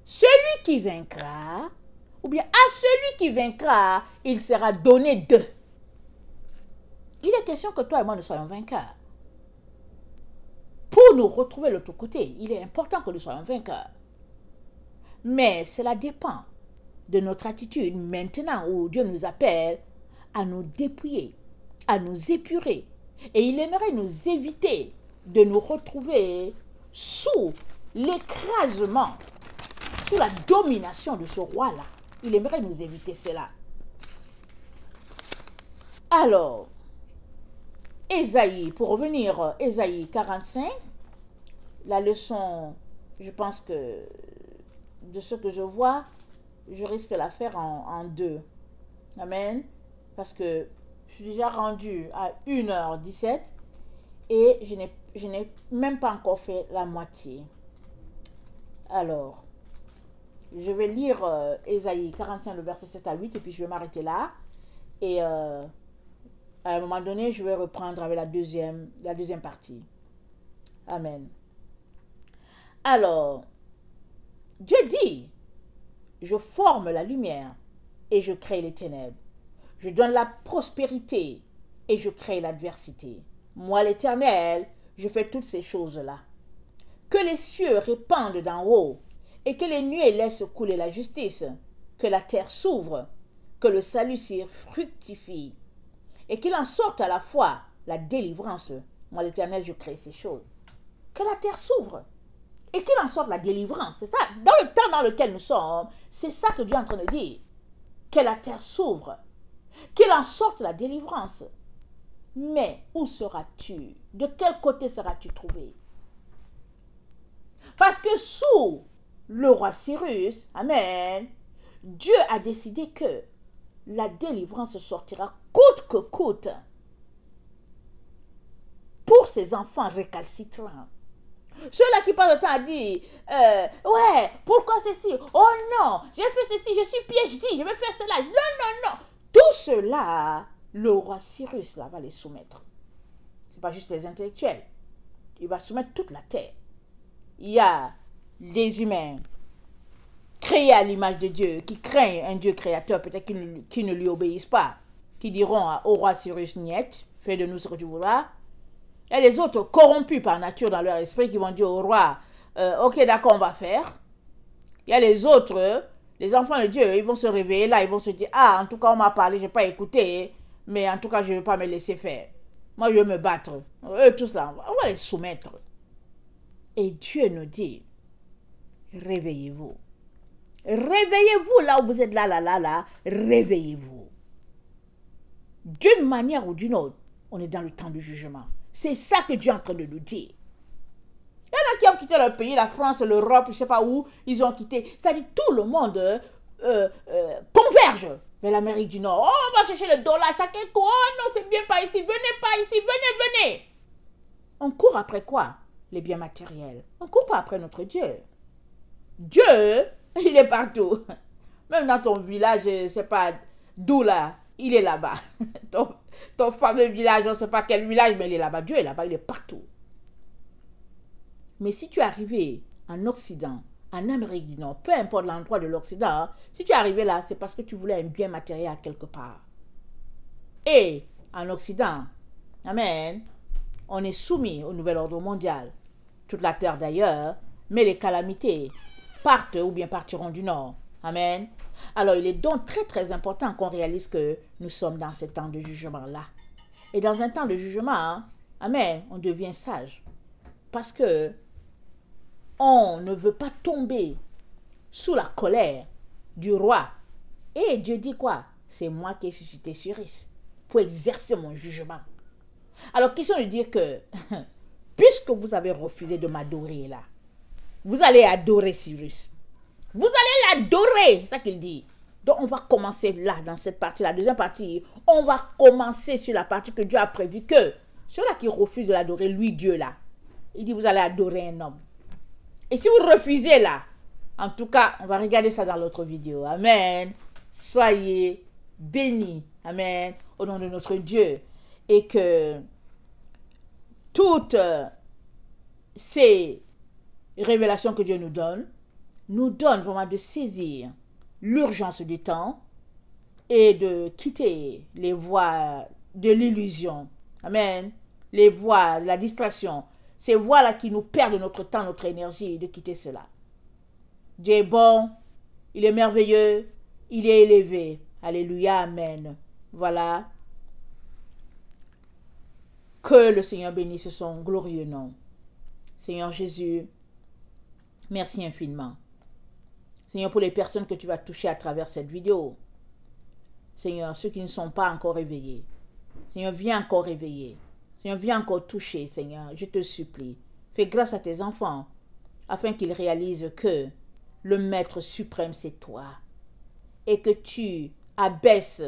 Celui qui vaincra, ou bien à celui qui vaincra, il sera donné d'eux. Il est question que toi et moi nous soyons vainqueurs. Pour nous retrouver de l'autre côté, il est important que nous soyons vainqueurs. Mais cela dépend de notre attitude maintenant où Dieu nous appelle à nous dépouiller, à nous épurer. Et il aimerait nous éviter de nous retrouver sous l'écrasement, sous la domination de ce roi-là. Il aimerait nous éviter cela. Alors, Ésaïe, pour revenir, Ésaïe 45, la leçon, je pense que de ce que je vois, je risque de la faire en deux. Amen. Parce que je suis déjà rendue à 1h17 et je n'ai même pas encore fait la moitié. Alors, je vais lire Ésaïe 45, le verset 7 à 8, et puis je vais m'arrêter là. Et à un moment donné, je vais reprendre avec la deuxième partie. Amen. Alors, Dieu dit, je forme la lumière et je crée les ténèbres. Je donne la prospérité et je crée l'adversité. Moi, l'Éternel, je fais toutes ces choses-là. Que les cieux répandent d'en haut et que les nuées laissent couler la justice. Que la terre s'ouvre, que le salut s'y fructifie et qu'il en sorte à la fois la délivrance. Moi, l'Éternel, je crée ces choses. Que la terre s'ouvre et qu'il en sorte la délivrance. C'est ça, dans le temps dans lequel nous sommes, c'est ça que Dieu est en train de dire. Que la terre s'ouvre, qu'il en sorte la délivrance. Mais où seras-tu? De quel côté seras-tu trouvé? Parce que sous le roi Cyrus, amen, Dieu a décidé que la délivrance sortira coûte que coûte pour ses enfants récalcitrants. Ceux-là qui passent le temps à dire, ouais, pourquoi ceci? Oh non, j'ai fait ceci, je suis PhD, je vais faire cela. Non, non, non. Tout cela, le roi Cyrus là, va les soumettre. Ce n'est pas juste les intellectuels. Il va soumettre toute la terre. Il y a les humains créés à l'image de Dieu, qui craignent un Dieu créateur, peut-être qui ne lui obéissent pas, qui diront au roi Cyrus, niet, fais de nous ce que tu voudras. Et les autres corrompus par nature dans leur esprit qui vont dire au roi, ok d'accord on va faire. Il y a les autres, les enfants de Dieu, ils vont se réveiller là, ils vont se dire, ah en tout cas on m'a parlé, je n'ai pas écouté, mais en tout cas je ne vais pas me laisser faire. Moi je vais me battre. Eux tous là, on va les soumettre. Et Dieu nous dit, réveillez-vous. Réveillez-vous là où vous êtes là, réveillez-vous. D'une manière ou d'une autre, on est dans le temps du jugement. C'est ça que Dieu est en train de nous dire. Il y en a qui ont quitté leur pays, la France, l'Europe, je ne sais pas où, ils ont quitté. Ça dit tout le monde converge vers l'Amérique du Nord. Oh, on va chercher le dollar, chacun court. Oh non, c'est bien pas ici, venez pas ici, venez. On court après quoi? Les biens matériels. On ne court pas après notre Dieu. Dieu, il est partout. Même dans ton village, je ne sais pas d'où là, il est là-bas. Ton fameux village, je ne sais pas quel village, mais il est là-bas. Dieu est là-bas, il est partout. Mais si tu es arrivé en Occident, en Amérique du Nord, peu importe l'endroit de l'Occident, hein, si tu es arrivé là, c'est parce que tu voulais un bien matériel à quelque part. Et en Occident, amen, on est soumis au nouvel ordre mondial. Toute la terre d'ailleurs, mais les calamités partent ou bien partiront du Nord. Amen. Alors il est donc très très important qu'on réalise que nous sommes dans ce temps de jugement-là. Et dans un temps de jugement, hein, amen, on devient sage. Parce que on ne veut pas tomber sous la colère du roi. Et Dieu dit quoi? C'est moi qui ai suscité Cyrus pour exercer mon jugement. Alors, question de dire que, puisque vous avez refusé de m'adorer là, vous allez adorer Cyrus. Vous allez l'adorer, c'est ça qu'il dit. Donc, on va commencer là, dans cette partie, la deuxième partie. On va commencer sur la partie que Dieu a prévu que ceux-là qui refusent de l'adorer, lui, Dieu là, il dit, vous allez adorer un homme. Et si vous refusez là, en tout cas, on va regarder ça dans l'autre vidéo. Amen. Soyez bénis. Amen. Au nom de notre Dieu. Et que toutes ces révélations que Dieu nous donne vraiment de saisir l'urgence du temps et de quitter les voies de l'illusion. Amen. Les voies de la distraction. Ces voies-là qui nous perdent notre temps, notre énergie, de quitter cela. Dieu est bon, il est merveilleux, il est élevé. Alléluia, amen. Voilà. Que le Seigneur bénisse son glorieux nom. Seigneur Jésus, merci infiniment. Seigneur, pour les personnes que tu vas toucher à travers cette vidéo. Seigneur, ceux qui ne sont pas encore réveillés. Seigneur, viens encore réveiller. Seigneur, viens encore toucher, Seigneur, je te supplie. Fais grâce à tes enfants, afin qu'ils réalisent que le Maître suprême, c'est toi. Et que tu abaisses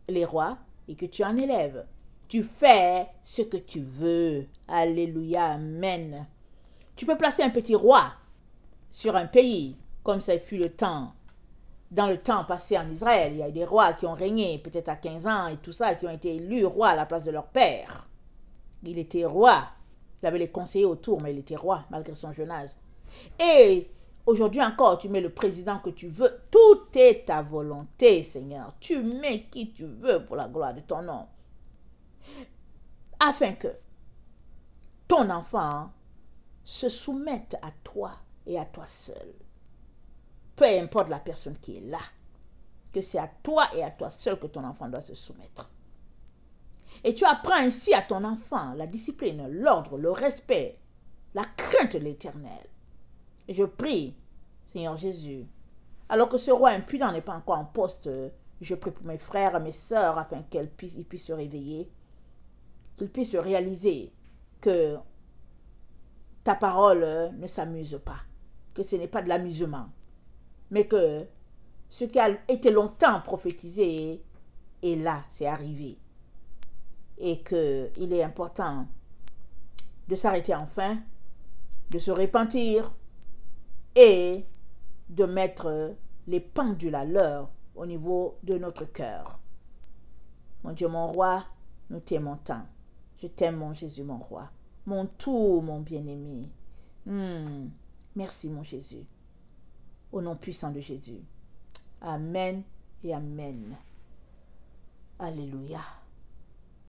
les rois et que tu en élèves. Tu fais ce que tu veux. Alléluia, amen. Tu peux placer un petit roi sur un pays, comme ça fut le temps. Dans le temps passé en Israël, il y a des rois qui ont régné peut-être à 15 ans et tout ça, qui ont été élus rois à la place de leur père. Il était roi. Il avait les conseillers autour, mais il était roi, malgré son jeune âge. Et aujourd'hui encore, tu mets le président que tu veux. Tout est ta volonté, Seigneur. Tu mets qui tu veux pour la gloire de ton nom. Afin que ton enfant se soumette à toi et à toi seul. Peu importe la personne qui est là. Que c'est à toi et à toi seul que ton enfant doit se soumettre. Et tu apprends ainsi à ton enfant la discipline, l'ordre, le respect, la crainte de l'Éternel. Et je prie, Seigneur Jésus, alors que ce roi impudent n'est pas encore en poste, je prie pour mes frères et mes sœurs afin qu'ils puissent se réveiller, qu'ils puissent réaliser que ta parole ne s'amuse pas, que ce n'est pas de l'amusement, mais que ce qui a été longtemps prophétisé est là, c'est arrivé. Et qu'il est important de s'arrêter enfin, de se repentir et de mettre les pendules à l'heure au niveau de notre cœur. Mon Dieu, mon roi, nous t'aimons tant. Je t'aime, mon Jésus, mon roi. Mon tout, mon bien-aimé. Merci, mon Jésus. Au nom puissant de Jésus. Amen et amen. Alléluia.